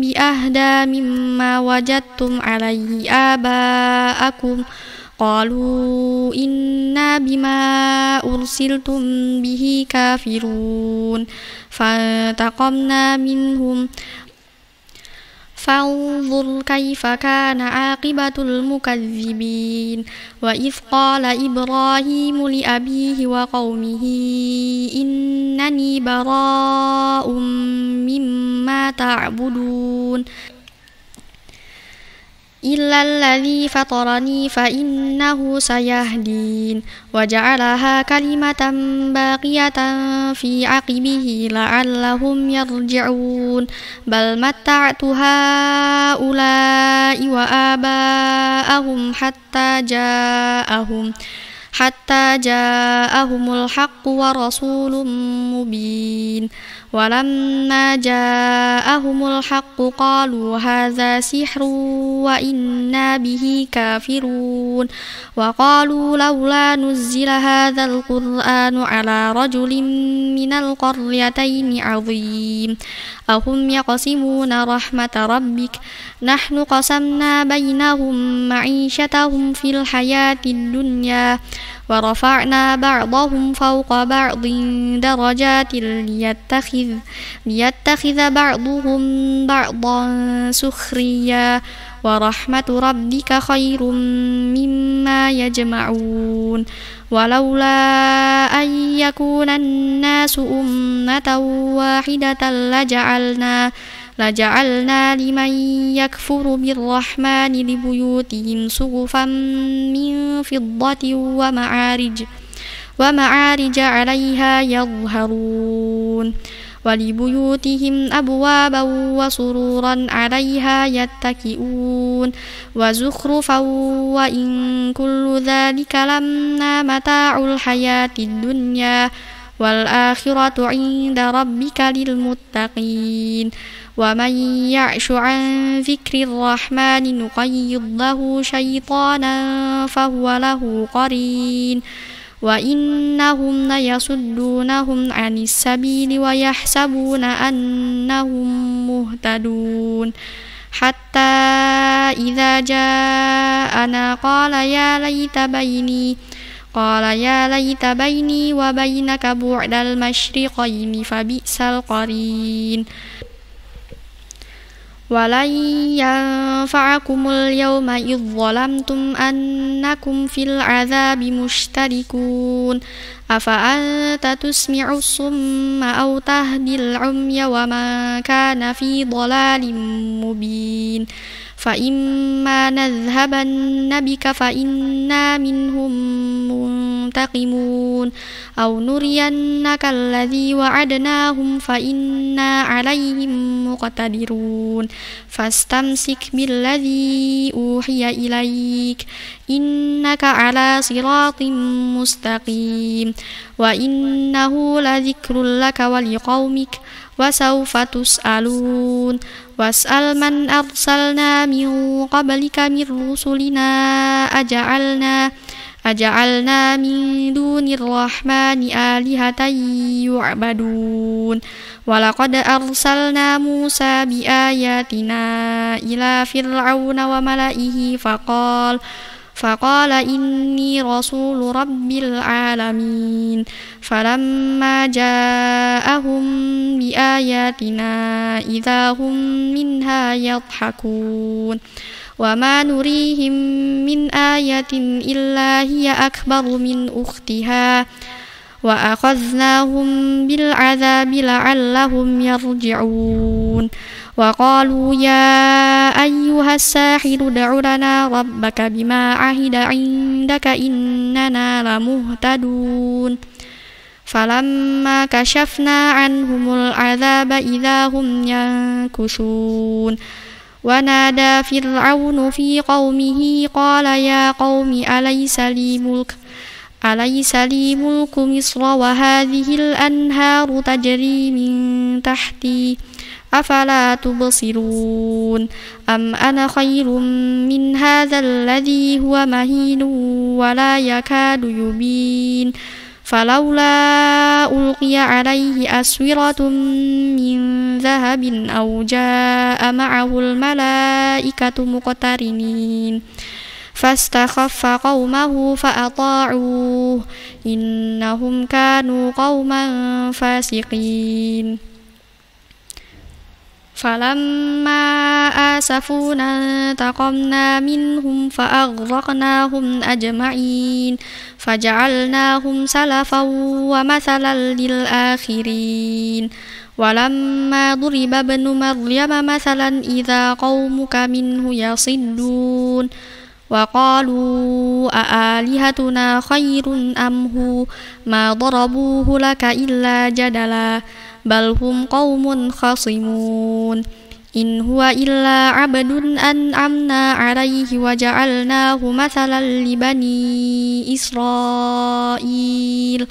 بأهدى مما وجدتم عليه آباءكم قالوا إنا بما أرسلتم به كافرون فانتقمنا منهم فانظر كيف كان عاقبة المكذبين وإذ قال إبراهيم لأبيه وقومه إنني براء مما تعبدون إلا الذي فطرني فإنه سيهدين وجعلها كلمة باقية في عقبه لعلهم يرجعون بل متعت هؤلاء وآباءهم حتى جاءهم الحق ورسول مبين ولما جاءهم الحق قالوا هذا سحر وإنا به كافرون وقالوا لولا نزل هذا القرآن على رجل من القريتين عظيم أهم يقسمون رحمة ربك نحن قسمنا بينهم معيشتهم في الحياة الدنيا ورفعنا بعضهم فوق بعض درجات ليتخذ بعضهم بعضا سخريا ورحمة ربك خير مما يجمعون ولولا أن يكون الناس أمة واحدة لجعلنا لمن يكفر بالرحمن لبيوتهم سقفا من فضة ومعارج عليها يظهرون ولبيوتهم أبوابا وسرورا عليها يتكئون وزخرفا وإن كل ذلك لما متاع الحياة الدنيا والآخرة عند ربك للمتقين ومن يعش عن ذكر الرحمن نقيض له شيطانا فهو له قرين وإنهم ليصدونهم عن السبيل ويحسبون أنهم مهتدون حتى إذا جاءنا قال يا ليت بيني وبينك بعد المشرقين فبئس القرين ولن ينفعكم اليوم إذ ظلمتم أنكم في العذاب مشتركون أفأنت تسمع الصم أو تهدي العمي ومن كان في ضلال مبين فإما نذهبن بك فإنا منهم منتقمون أو نرينك الذي وعدناهم فإنا عليهم مقتدرون فاستمسك بالذي أوحي إليك إنك على صراط مستقيم وإنه لذكر لك ولقومك وسوف تسألون واسأل من أرسلنا من قبلك من رسلنا أجعلنا من دون الرحمن آلهة يعبدون ولقد أرسلنا موسى بآياتنا إلى فرعون وملئه فقال إني رسول رب العالمين فلما جاءهم بآياتنا إذا هم منها يضحكون وما نريهم من آية إلا هي أكبر من أختها وأخذناهم بالعذاب لعلهم يرجعون وقالوا يا أيها الساحر ادع لنا ربك بما عهد عندك إننا لمهتدون فلما كشفنا عنهم العذاب إذا هم ينكثون ونادى فرعون في قومه قال يا قوم أليس لي ملك مصر وهذه الأنهار تجري من تحتي أفلا تبصرون أم أنا خير من هذا الذي هو مهين ولا يكاد يبين فلولا ألقي عليه أسورة من ذهب أو جاء معه الملائكة مقترنين فاستخف قومه فأطاعوه إنهم كانوا قوما فاسقين فلما آسفونا انتقمنا منهم فأغرقناهم أجمعين فجعلناهم سلفا ومثلا للآخرين ولما ضرب ابن مريم مثلا إذا قومك منه يصدون وقالوا أآلهتنا خير أم هو ما ضربوه لك إلا جدلا بل هم قوم خصمون إن هو إلا عبد أنعمنا عليه وجعلناه مثلا لبني إسرائيل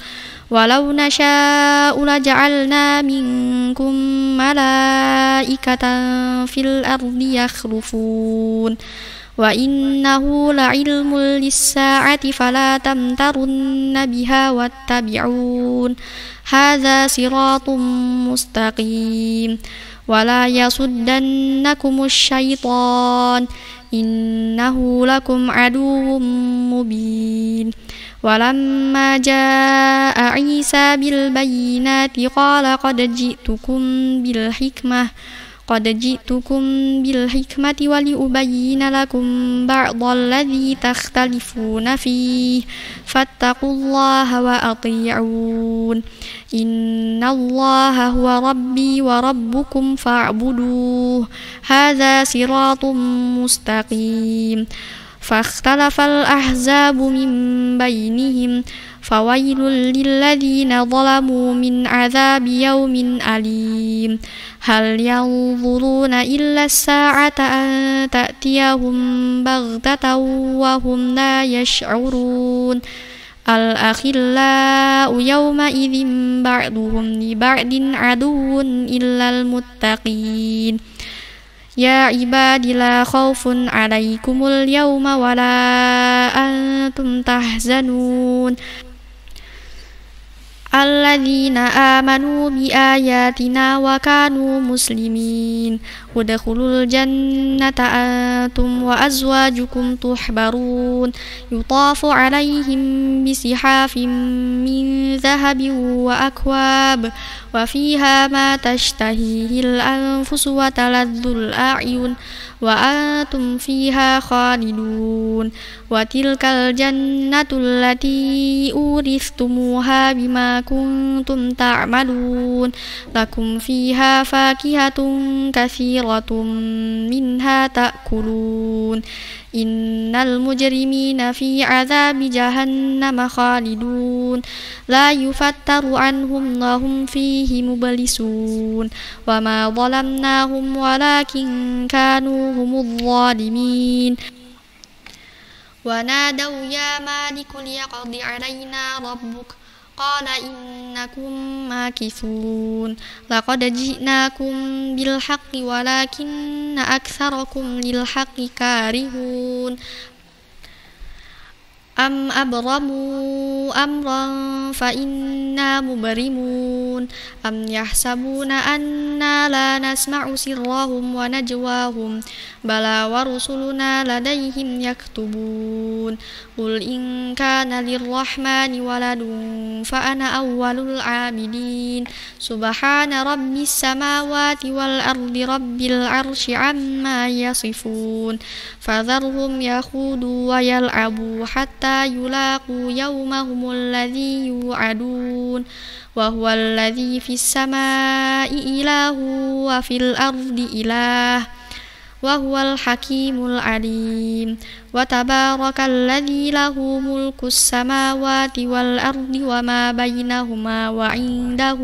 ولو نشاء لجعلنا منكم ملائكة في الأرض يخلفون وإنه لعلم للساعة فلا تمترن بها واتبعون هذا صراط مستقيم ولا يصدنكم الشيطان إنه لكم عدو مبين ولما جاء عيسى بالبينات قال قد جئتكم بالحكمة ولأبين لكم بعض الذي تختلفون فيه فاتقوا الله وأطيعون إن الله هو ربي وربكم فاعبدوه هذا صراط مستقيم فاختلف الأحزاب من بينهم فويل للذين ظلموا من عذاب يوم أليم هل ينظرون إلا الساعة أن تأتيهم بغتة وهم لا يشعرون الأخلاء يومئذ بعضهم لبعض عدو إلا المتقين يا عباد لا خوف عليكم اليوم ولا أنتم تحزنون الذين آمنوا بآياتنا وكانوا مسلمين ادخلوا الجنة أنتم وأزواجكم تحبرون يطاف عليهم بصحاف من ذهب وأكواب وفيها ما تشتهيه الأنفس وتلذ الأعين وأنتم فيها خالدون وتلك الجنة التي أورثتموها بما كنتم تعملون لكم فيها فاكهة كثيرة منها تأكلون إن المجرمين في عذاب جهنم خالدون لا يفتر عنهم وهم فيه مبلسون وما ظلمناهم ولكن كانوا هم الظالمين ونادوا يا مالك ليقض علينا ربك قال إنكم ماكثون لقد جئناكم بالحق ولكن أكثركم للحق كارهون أم أبرموا أمرا فإنا مبرمون أم يحسبون أنا لا نسمع سرهم ونجواهم بلى ورسلنا لديهم يكتبون قل إن كان للرحمن ولد فأنا أول العابدين سبحان رب السماوات والأرض رب العرش عما يصفون فذرهم يخوضوا ويلعبوا حتى يلاقوا يومهم الذي يوعدون وهو الذي في السماء إله وفي الأرض إله وهو الحكيم العليم وتبارك الذي له ملك السماوات والأرض وما بينهما وعنده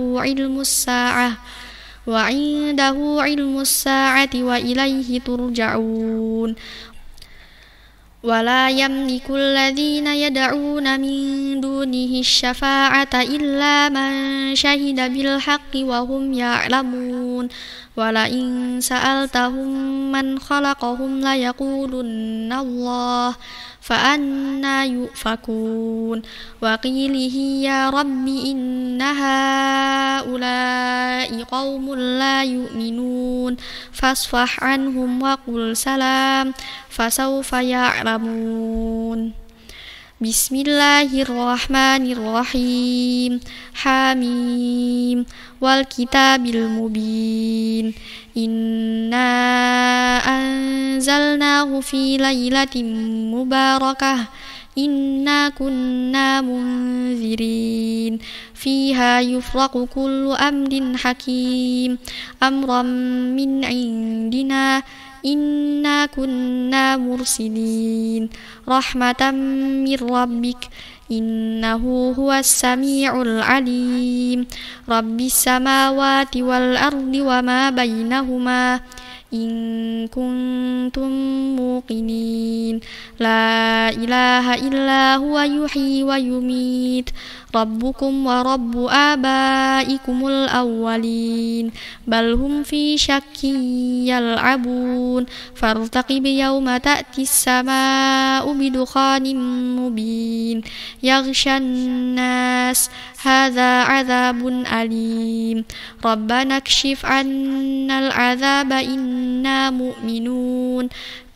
علم الساعة وإليه ترجعون ولا يملك الذين يدعون من دونه الشفاعة إلا من شهد بالحق وهم يعلمون ولئن سألتهم من خلقهم ليقولن الله فأنى يؤفكون وقيله يا رب إن هؤلاء قوم لا يؤمنون فاصفح عنهم وقل سلام فسوف يعلمون بسم الله الرحمن الرحيم حميم والكتاب المبين إنا أنزلناه في ليلة مباركة إنا كنا منذرين فيها يفرق كل أمر حكيم أمرا من عندنا إنا كنا مرسلين رحمة من ربك إنه هو السميع العليم رب السماوات والأرض وما بينهما إن كنتم موقنين لا إله إلا هو يحيي ويميت ربكم ورب آبائكم الأولين بل هم في شك يلعبون فارتقب يوم تأتي السماء بدخان مبين يغشى الناس هذا عذاب أليم ربنا اكشف عنا العذاب إنا مؤمنون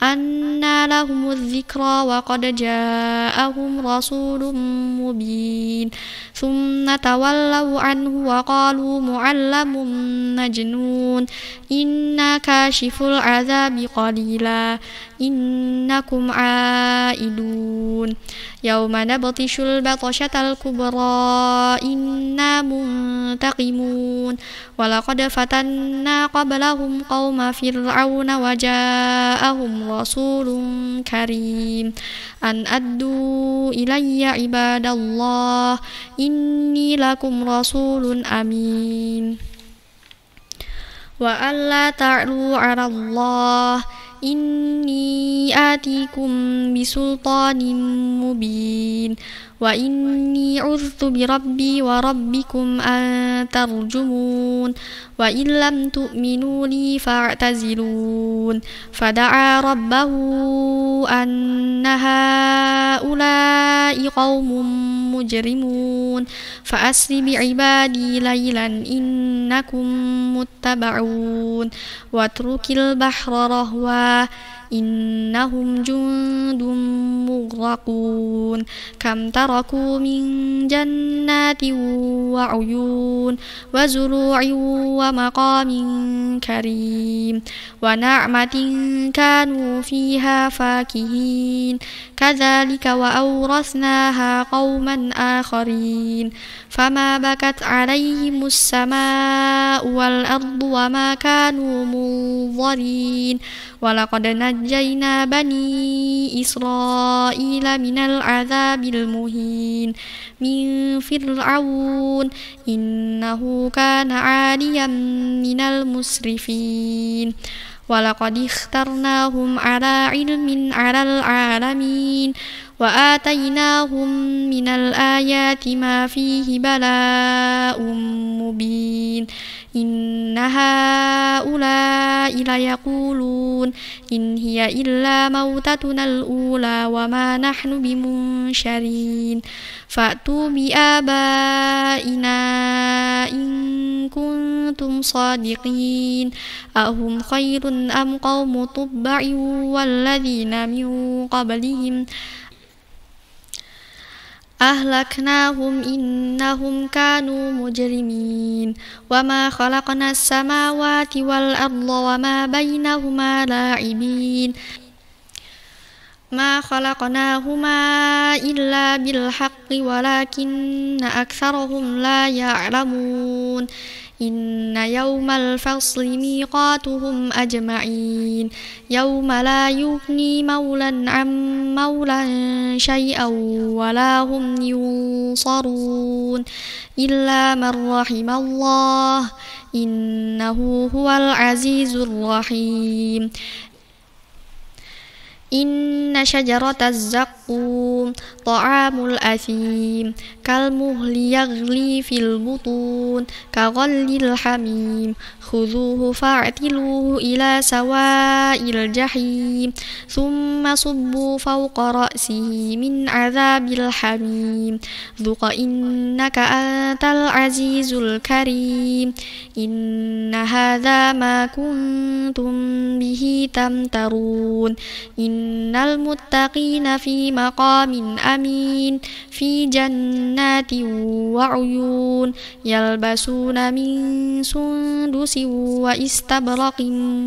أنى لهم الذكرى وقد جاءهم رسول مبين ثم تولوا عنه وقالوا معلم مجنون إنا كاشف العذاب قليلا إنكم عائدون يوم نبطش البطشة الكبرى إنا منتقمون ولقد فتنا قبلهم قوم فرعون وجاءهم رسول كريم أن أدوا إلي عباد الله إني لكم رسول أمين وأن لا تعلوا على الله إني آتيكم بسلطان مبين وإني عذت بربي وربكم أن ترجمون وإن لم تؤمنوا لي فاعتزلون فدعا ربه أن هؤلاء قوم مجرمون فأسر بعبادي ليلا إنكم متبعون واترك البحر رهوا إنهم جند مغرقون كم تركوا من جنات وعيون وزروع ومقام كريم ونعمة كانوا فيها فاكهين كذلك وأورثناها قوما آخرين فما بكت عليهم السماء والأرض وما كانوا منظرين ولقد نجينا بني إسرائيل من العذاب المهين من فرعون إنه كان عاليا من المسرفين ولقد اخترناهم على علم على العالمين وآتيناهم من الآيات ما فيه بلاء مبين إن هؤلاء ليقولون إن هي إلا موتتنا الأولى وما نحن بمنشرين فأتوا بآبائنا إن كنتم صادقين أهم خير أم قوم تبع والذين من قبلهم أهلكناهم إنهم كانوا مجرمين وما خلقنا السماوات والأرض وما بينهما لاعبين ما خلقناهما إلا بالحق ولكن أكثرهم لا يعلمون إن يوم الفصل ميقاتهم أجمعين يوم لا يغني مولا عن مولا شيئا ولا هم ينصرون إلا من رحم الله إنه هو العزيز الرحيم إن شجرة الزقوم طعام الأثيم كالمهل يغلي في البطون كغلي الحميم خذوه فاعتلوه إلى سواء الجحيم ثم صبوا فوق رأسه من عذاب الحميم ذق إنك أنت العزيز الكريم إن هذا ما كنتم به تمترون إن المتقين في مقام أمين في جنات وعيون يلبسون من سندس واستبرق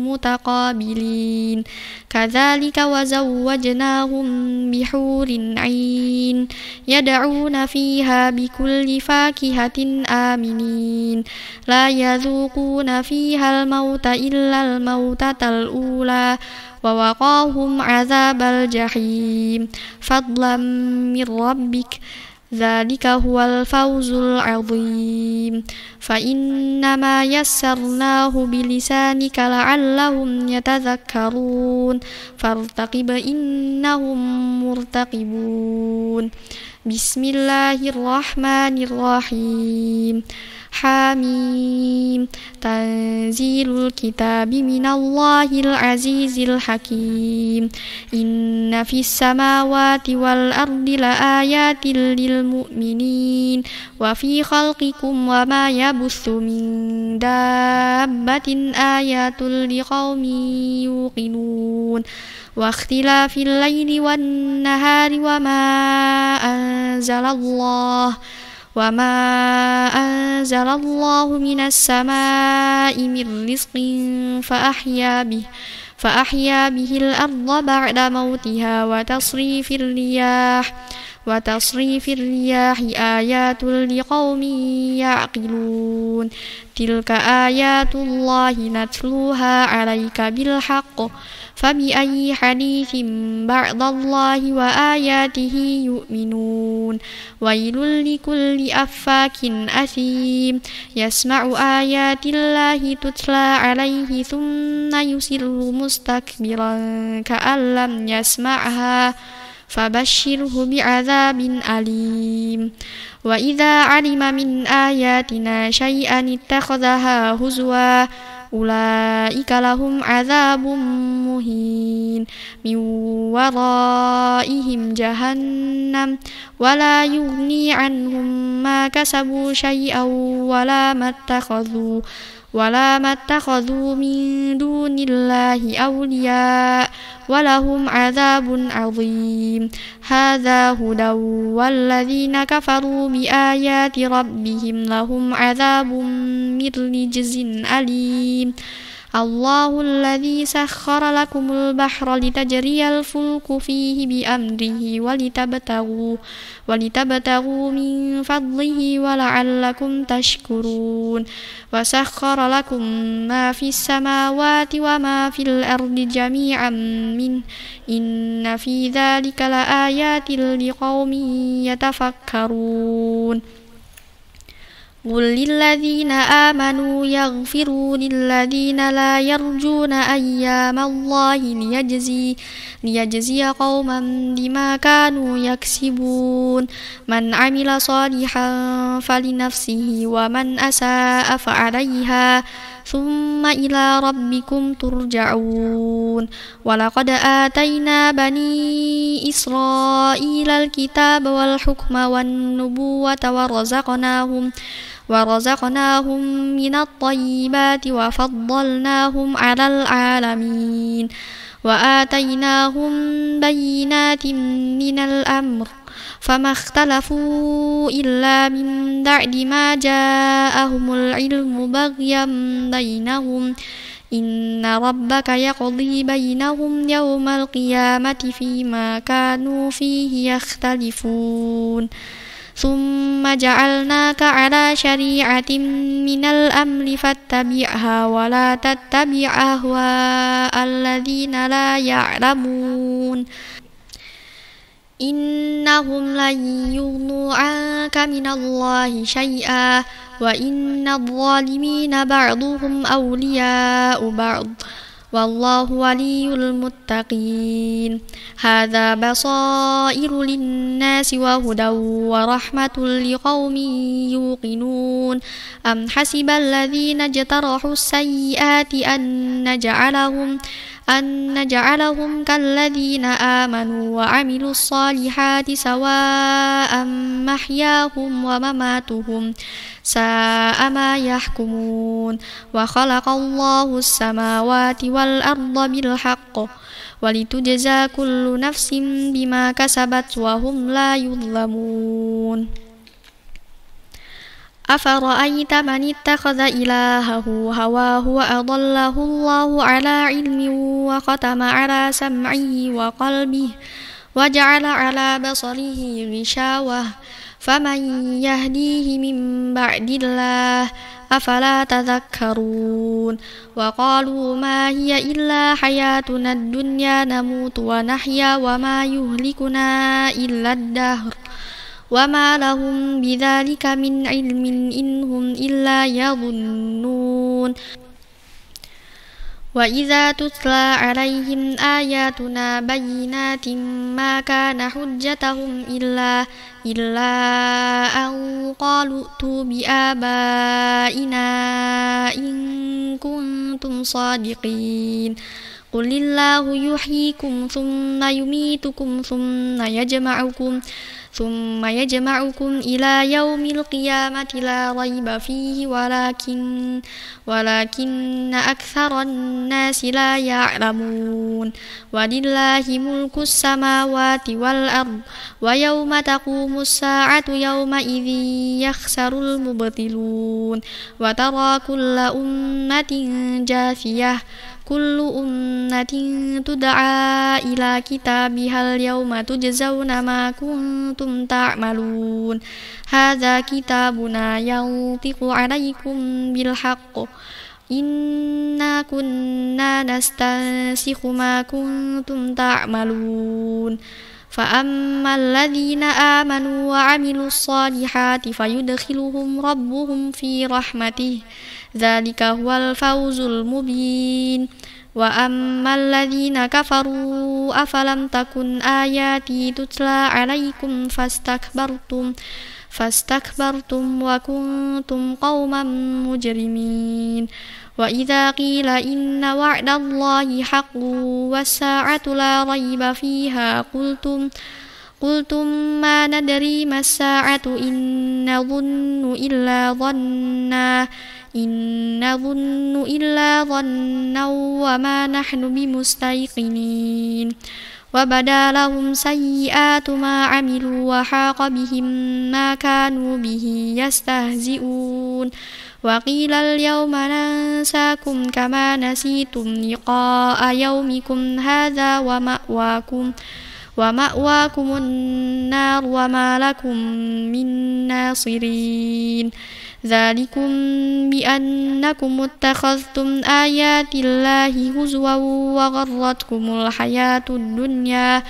متقابلين كذلك وزوجناهم بحور عين يدعون فيها بكل فاكهة آمنين لا يذوقون فيها الموت إلا الموتة الأولى ووقاهم عذاب الجحيم فضلا من ربك ذلك هو الفوز العظيم فإنما يسرناه بلسانك لعلهم يتذكرون فارتقب إنهم مرتقبون بسم الله الرحمن الرحيم حاميم تنزيل الكتاب من الله العزيز الحكيم إن في السماوات والأرض لآيات للمؤمنين وفي خلقكم وما يبث من دابة آيات لقوم يوقنون واختلاف الليل والنهار وما أنزل الله من السماء من رزق فأحيا به الأرض بعد موتها وتصريف الرياح آيات لقوم يعقلون تلك آيات الله نتلوها عليك بالحق فبأي حديث بعد الله وآياته يؤمنون ويل لكل أفاك أثيم يسمع آيات الله تتلى عليه ثم يصر مستكبرا كأن لم يسمعها فبشره بعذاب أليم وإذا علم من آياتنا شيئا اتخذها هزوا أولئك لهم عذاب مهين من ورائهم جهنم ولا يغني عنهم ما كسبوا شيئا ولا ما اتخذوا من دون الله أولياء ولهم عذاب عظيم هذا هدى والذين كفروا بآيات ربهم لهم عذاب من رجز أليم الله الذي سخر لكم البحر لتجري الفلك فيه بأمره ولتبتغوا من فضله ولعلكم تشكرون وسخر لكم ما في السماوات وما في الأرض جميعا منه إن في ذلك لآيات لقوم يتفكرون قل للذين آمنوا يغفروا للذين لا يرجون أيام الله ليجزي قوما بما كانوا يكسبون من عمل صالحا فلنفسه ومن أساء فعليها ثم إلى ربكم ترجعون ولقد آتينا بني إسرائيل الكتاب والحكم والنبوة ورزقناهم من الطيبات وفضلناهم على العالمين وآتيناهم بينات من الأمر فما اختلفوا إلا من بعد ما جاءهم العلم بغيا بينهم إن ربك يقضي بينهم يوم القيامة فيما كانوا فيه يختلفون ثم جعلناك على شريعة من الأمر فاتبعها ولا تتبع أهواء الذين لا يعلمون إنهم لن يغنوا عنك من الله شيئا وإن الظالمين بعضهم أولياء بعض والله ولي المتقين هذا بصائر للناس وهدى ورحمة لقوم يوقنون أم حسب الذين اجترحوا السيئات أن نجعلهم كالذين آمنوا وعملوا الصالحات سواء محياهم ومماتهم ساء ما يحكمون وخلق الله السماوات والأرض بالحق ولتجزى كل نفس بما كسبت وهم لا يظلمون أفرأيت من اتخذ إلهه هواه وأضله الله على علم وختم على سمعه وقلبه وجعل على بصره غشاوة فمن يهديه من بعد الله أفلا تذكرون وقالوا ما هي إلا حياتنا الدنيا نموت ونحيا وما يهلكنا إلا الدهر وما لهم بذلك من علم إن هم إلا يظنون وإذا تتلى عليهم آياتنا بينات ما كان حجتهم إلا أن قالوا ائتوا بآبائنا إن كنتم صادقين قل الله يحييكم ثم يميتكم ثم يجمعكم إلى يوم القيامة لا ريب فيه ولكن أكثر الناس لا يعلمون ولله ملك السماوات والأرض ويوم تقوم الساعة يومئذ يخسر المبطلون وترى كل أمة جاثية كل أمة تدعى إلى كتابها اليوم تجزون ما كنتم تعملون هذا كتابنا ينطق عليكم بالحق إنا كنا نستنسخ ما كنتم تعملون فأما الذين آمنوا وعملوا الصالحات فيدخلهم ربهم في رحمته ذلك هو الفوز المبين وأما الذين كفروا أفلم تكن آياتي تتلى عليكم فاستكبرتم وكنتم قوما مجرمين وإذا قيل إن وعد الله حق والساعة لا ريب فيها قلتم ما ندري ما الساعة إن نظن إلا ظنا وما نحن بمستيقنين وبدا لهم سيئات ما عملوا وحاق بهم ما كانوا به يستهزئون وقيل اليوم ننساكم كما نسيتم لقاء يومكم هذا ومأواكم النار وما لكم من ناصرين ذلكم بأنكم اتخذتم آيات الله هزوا وغرتكم الحياة الدنيا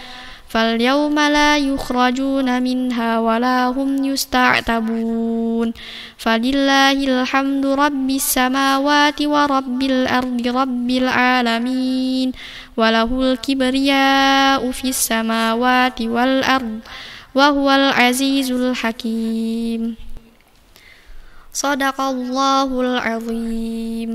فاليوم لا يخرجون منها ولا هم يستعتبون فلله الحمد رب السماوات ورب الأرض رب العالمين وله الكبرياء في السماوات والأرض وهو العزيز الحكيم صدق الله العظيم.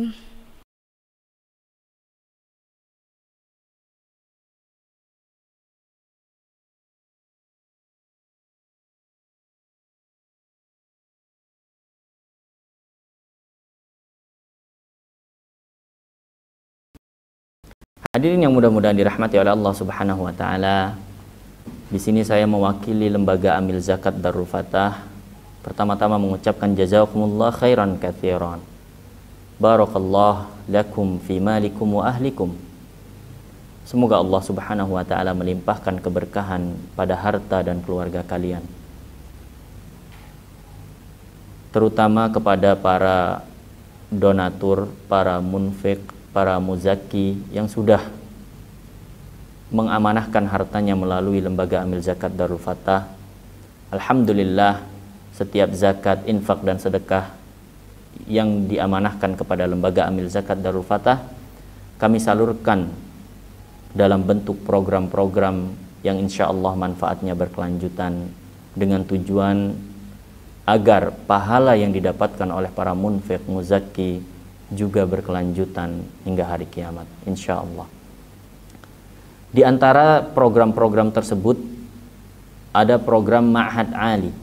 Hadirin yang mudah-mudahan dirahmati oleh Allah Subhanahu wa taala. Di sini saya mewakili lembaga Amil Zakat Darul Fatah. Pertama-tama mengucapkan jazakumullah khairan katsiran. Barakallah lakum fi malikum wa ahlikum. Semoga Allah Subhanahu wa taala melimpahkan keberkahan pada harta dan keluarga kalian. Terutama kepada para donatur, para munfik, para muzaki yang sudah mengamanahkan hartanya melalui lembaga Amil Zakat Darul Fatah. Alhamdulillah, setiap zakat, infak dan sedekah yang diamanahkan kepada lembaga Amil Zakat Darul Fatah kami salurkan dalam bentuk program-program yang insya Allah manfaatnya berkelanjutan, dengan tujuan agar pahala yang didapatkan oleh para munfik, muzaki juga berkelanjutan hingga hari kiamat, insya Allah. Di antara program-program tersebut ada program Ma'had Ali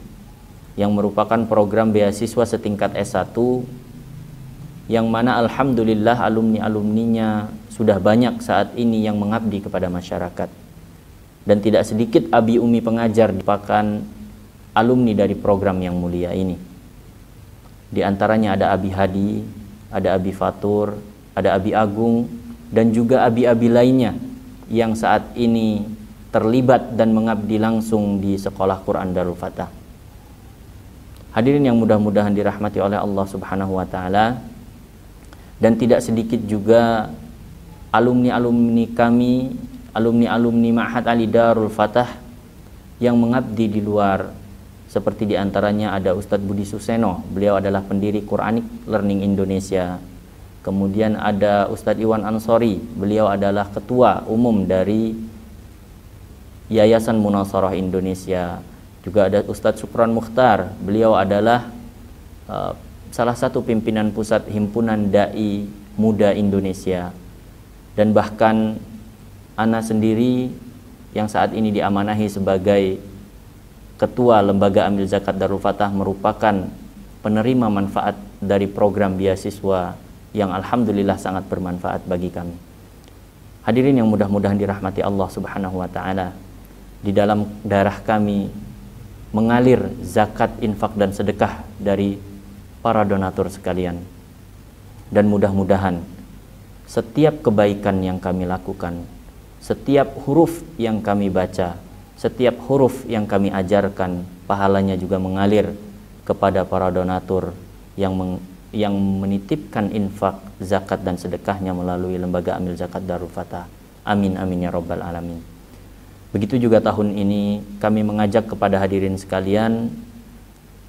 yang merupakan program beasiswa setingkat S1 yang mana alhamdulillah alumni-alumninya sudah banyak saat ini yang mengabdi kepada masyarakat, dan tidak sedikit abi umi pengajar merupakan alumni dari program yang mulia ini. Di antaranya ada Abi Hadi, ada Abi Fatur, ada Abi Agung, dan juga abi-abi lainnya yang saat ini terlibat dan mengabdi langsung di Sekolah Quran Darul Fatah. Hadirin yang mudah-mudahan dirahmati oleh Allah Subhanahu wa taala, dan tidak sedikit juga alumni-alumni kami, alumni-alumni Ma'had Ali Darul Fatah yang mengabdi di luar. Seperti diantaranya ada Ustadz Budi Suseno, beliau adalah pendiri Quranic Learning Indonesia. Kemudian ada Ustadz Iwan Ansori, beliau adalah ketua umum dari Yayasan Munasarah Indonesia. Juga ada Ustadz Sukron Mukhtar, beliau adalah salah satu pimpinan pusat Himpunan Dai Muda Indonesia. Dan bahkan Ana sendiri yang saat ini diamanahi sebagai Ketua Lembaga Amil Zakat Darul Fatah merupakan penerima manfaat dari program beasiswa yang alhamdulillah sangat bermanfaat bagi kami. Hadirin yang mudah-mudahan dirahmati Allah Subhanahu wa taala, di dalam darah kami mengalir zakat, infak dan sedekah dari para donatur sekalian. Dan mudah-mudahan setiap kebaikan yang kami lakukan, setiap huruf yang kami baca, setiap huruf yang kami ajarkan, pahalanya juga mengalir kepada para donatur yang menitipkan infak, zakat dan sedekahnya melalui lembaga Amil Zakat Darul Fatah. Amin amin ya rabbal alamin. Begitu juga tahun ini kami mengajak kepada hadirin sekalian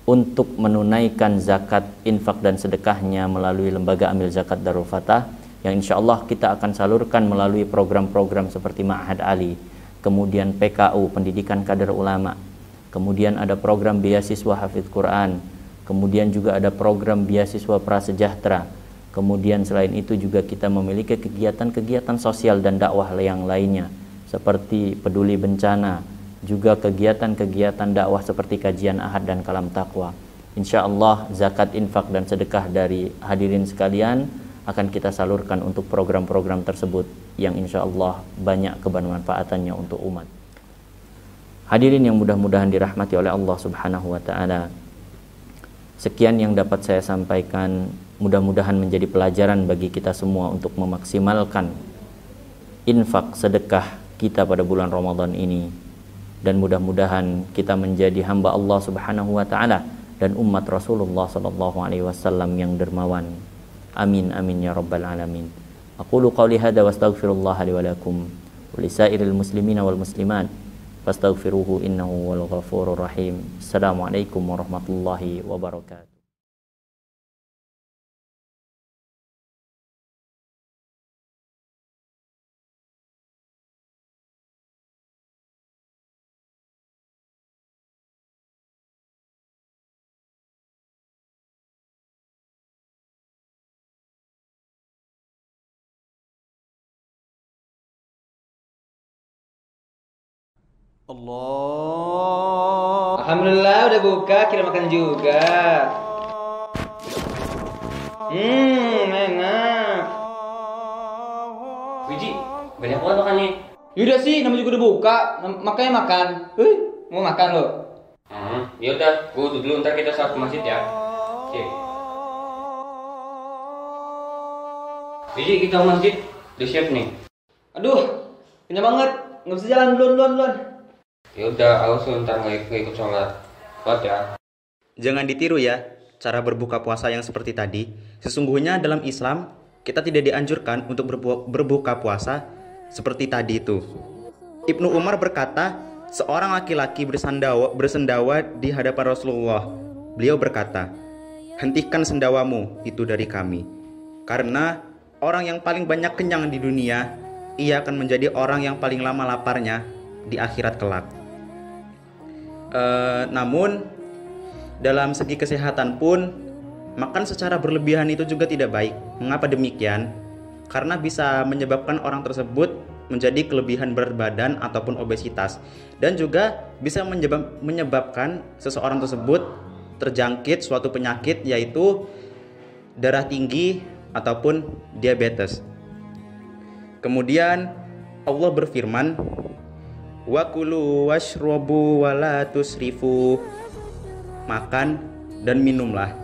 untuk menunaikan zakat, infak dan sedekahnya melalui lembaga Amil Zakat Darul Fatah, yang insya Allah kita akan salurkan melalui program-program seperti Ma'had Ali, kemudian PKU, Pendidikan Kader Ulama, kemudian ada program beasiswa Hafidz Quran, kemudian juga ada program beasiswa Prasejahtera, kemudian selain itu juga kita memiliki kegiatan-kegiatan sosial dan dakwah yang lainnya seperti peduli bencana, juga kegiatan-kegiatan dakwah seperti kajian ahad dan kalam takwa. Insya Allah zakat, infak dan sedekah dari hadirin sekalian akan kita salurkan untuk program-program tersebut yang insya Allah banyak kebermanfaatannya untuk umat. Hadirin yang mudah-mudahan dirahmati oleh Allah Subhanahu wa Ta'ala, sekian yang dapat saya sampaikan. Mudah-mudahan menjadi pelajaran bagi kita semua untuk memaksimalkan infak sedekah kita pada bulan Ramadan ini, dan mudah-mudahan kita menjadi hamba Allah Subhanahu wa Ta'ala dan umat Rasulullah sallallahu alaihi wasallam yang dermawan. Amin amin ya rabbal alamin. Aqulu qawli hadza wa astaghfirullah li wa lakum wa lisairil muslimina wal muslimat fastaghfiruhu innahu wal ghafurur rahim. Assalamualaikum warahmatullahi wabarakatuh. Allah. Alhamdulillah udah buka, kira makan juga. Enak. Wiji, banyak banget makan nih. Yaudah sih, namanya juga udah buka, makanya makan. Mau makan lo? Yaudah, gue dulu, ntar kita saat ke masjid ya. Oke. Wiji, kita ke masjid, udah siap nih. Aduh, kenyang banget, nggak bisa jalan, duluan. Yaudah, awas lu ntar nggak ikut sholat. Sholat ya. Jangan ditiru ya cara berbuka puasa yang seperti tadi. Sesungguhnya dalam Islam kita tidak dianjurkan untuk berbuka puasa seperti tadi itu. Ibnu Umar berkata, seorang laki-laki bersendawa di hadapan Rasulullah. Beliau berkata, hentikan sendawamu itu dari kami, karena orang yang paling banyak kenyang di dunia, ia akan menjadi orang yang paling lama laparnya di akhirat kelak. Namun dalam segi kesehatan pun, makan secara berlebihan itu juga tidak baik. Mengapa demikian? Karena bisa menyebabkan orang tersebut menjadi kelebihan berat badan ataupun obesitas, dan juga bisa menyebabkan seseorang tersebut terjangkit suatu penyakit, yaitu darah tinggi ataupun diabetes. Kemudian Allah berfirman, wa kulu washrabu wa la tusrifu, makan dan minumlah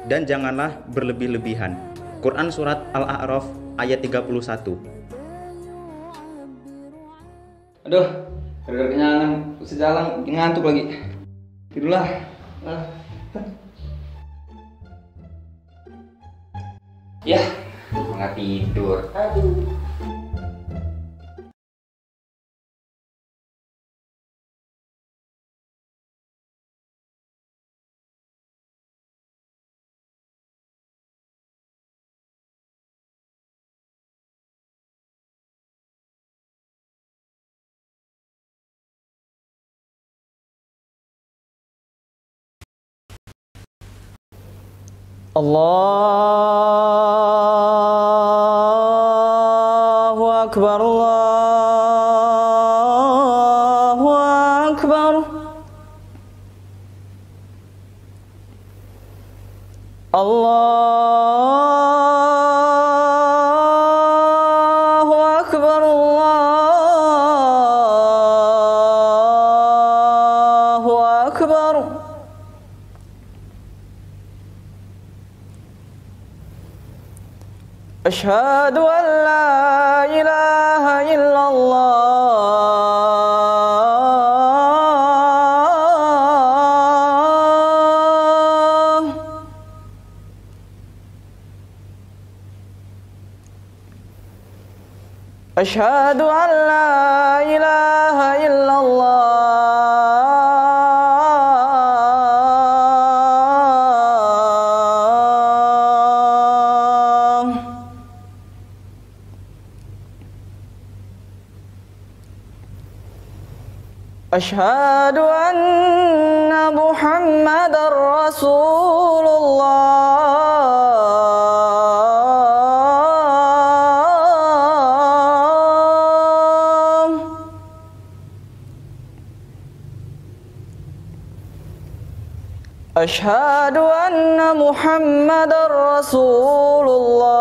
dan janganlah berlebih-lebihan. Quran surat Al-A'raf ayat 31. Aduh, gara-gara kenyangan, sejalan ngantuk lagi. Tidurlah. Ya, nggak tidur. Aduh. Allahu Akbar, Allahu Akbar. Allahu Akbar, Allahu Akbar. أشهد أن لا إله إلا الله أشهد أن لا إله إلا الله أشهد أن محمدا رسول الله أشهد أن محمدا رسول الله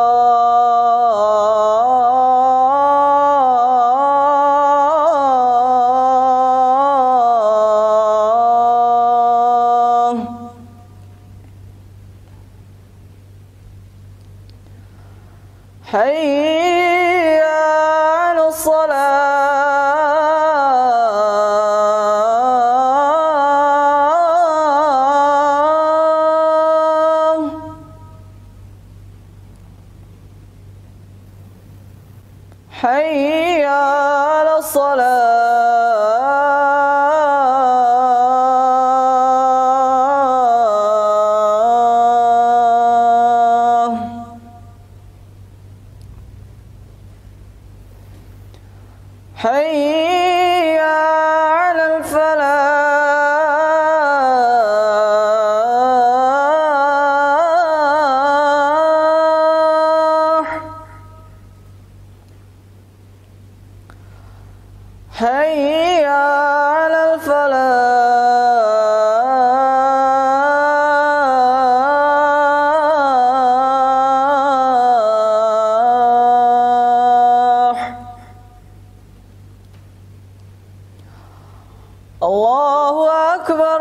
حي على الصلاة حي على الصلاة حي على الفلاح حي على الفلاح الله أكبر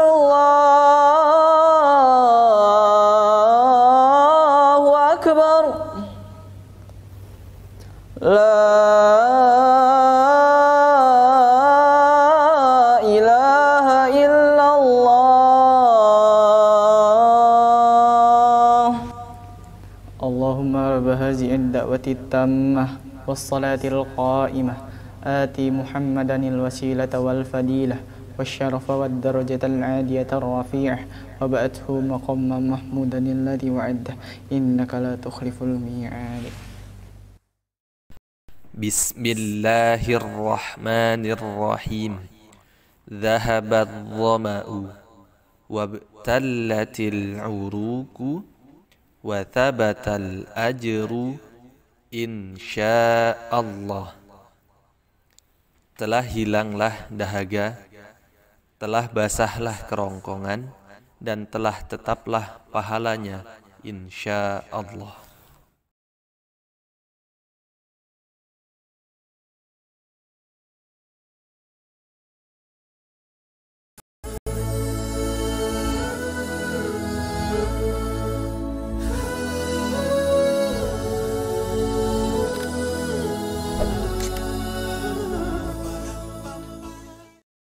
الله أكبر لا إله إلا الله اللهم رب هذه الدعوة التامة والصلاة القائمة آتي محمدا الوسيلة والفضيلة والشرف والدرجة العالية الرفيعة وبعثه مقاما محمودا الذي وعده إنك لا تخلف الميعاد. بسم الله الرحمن الرحيم. ذهب الظمأ وابتلت العروق وثبت الأجر إن شاء الله. Telah hilanglah dahaga, telah basahlah kerongkongan, dan telah tetaplah pahalanya insya Allah.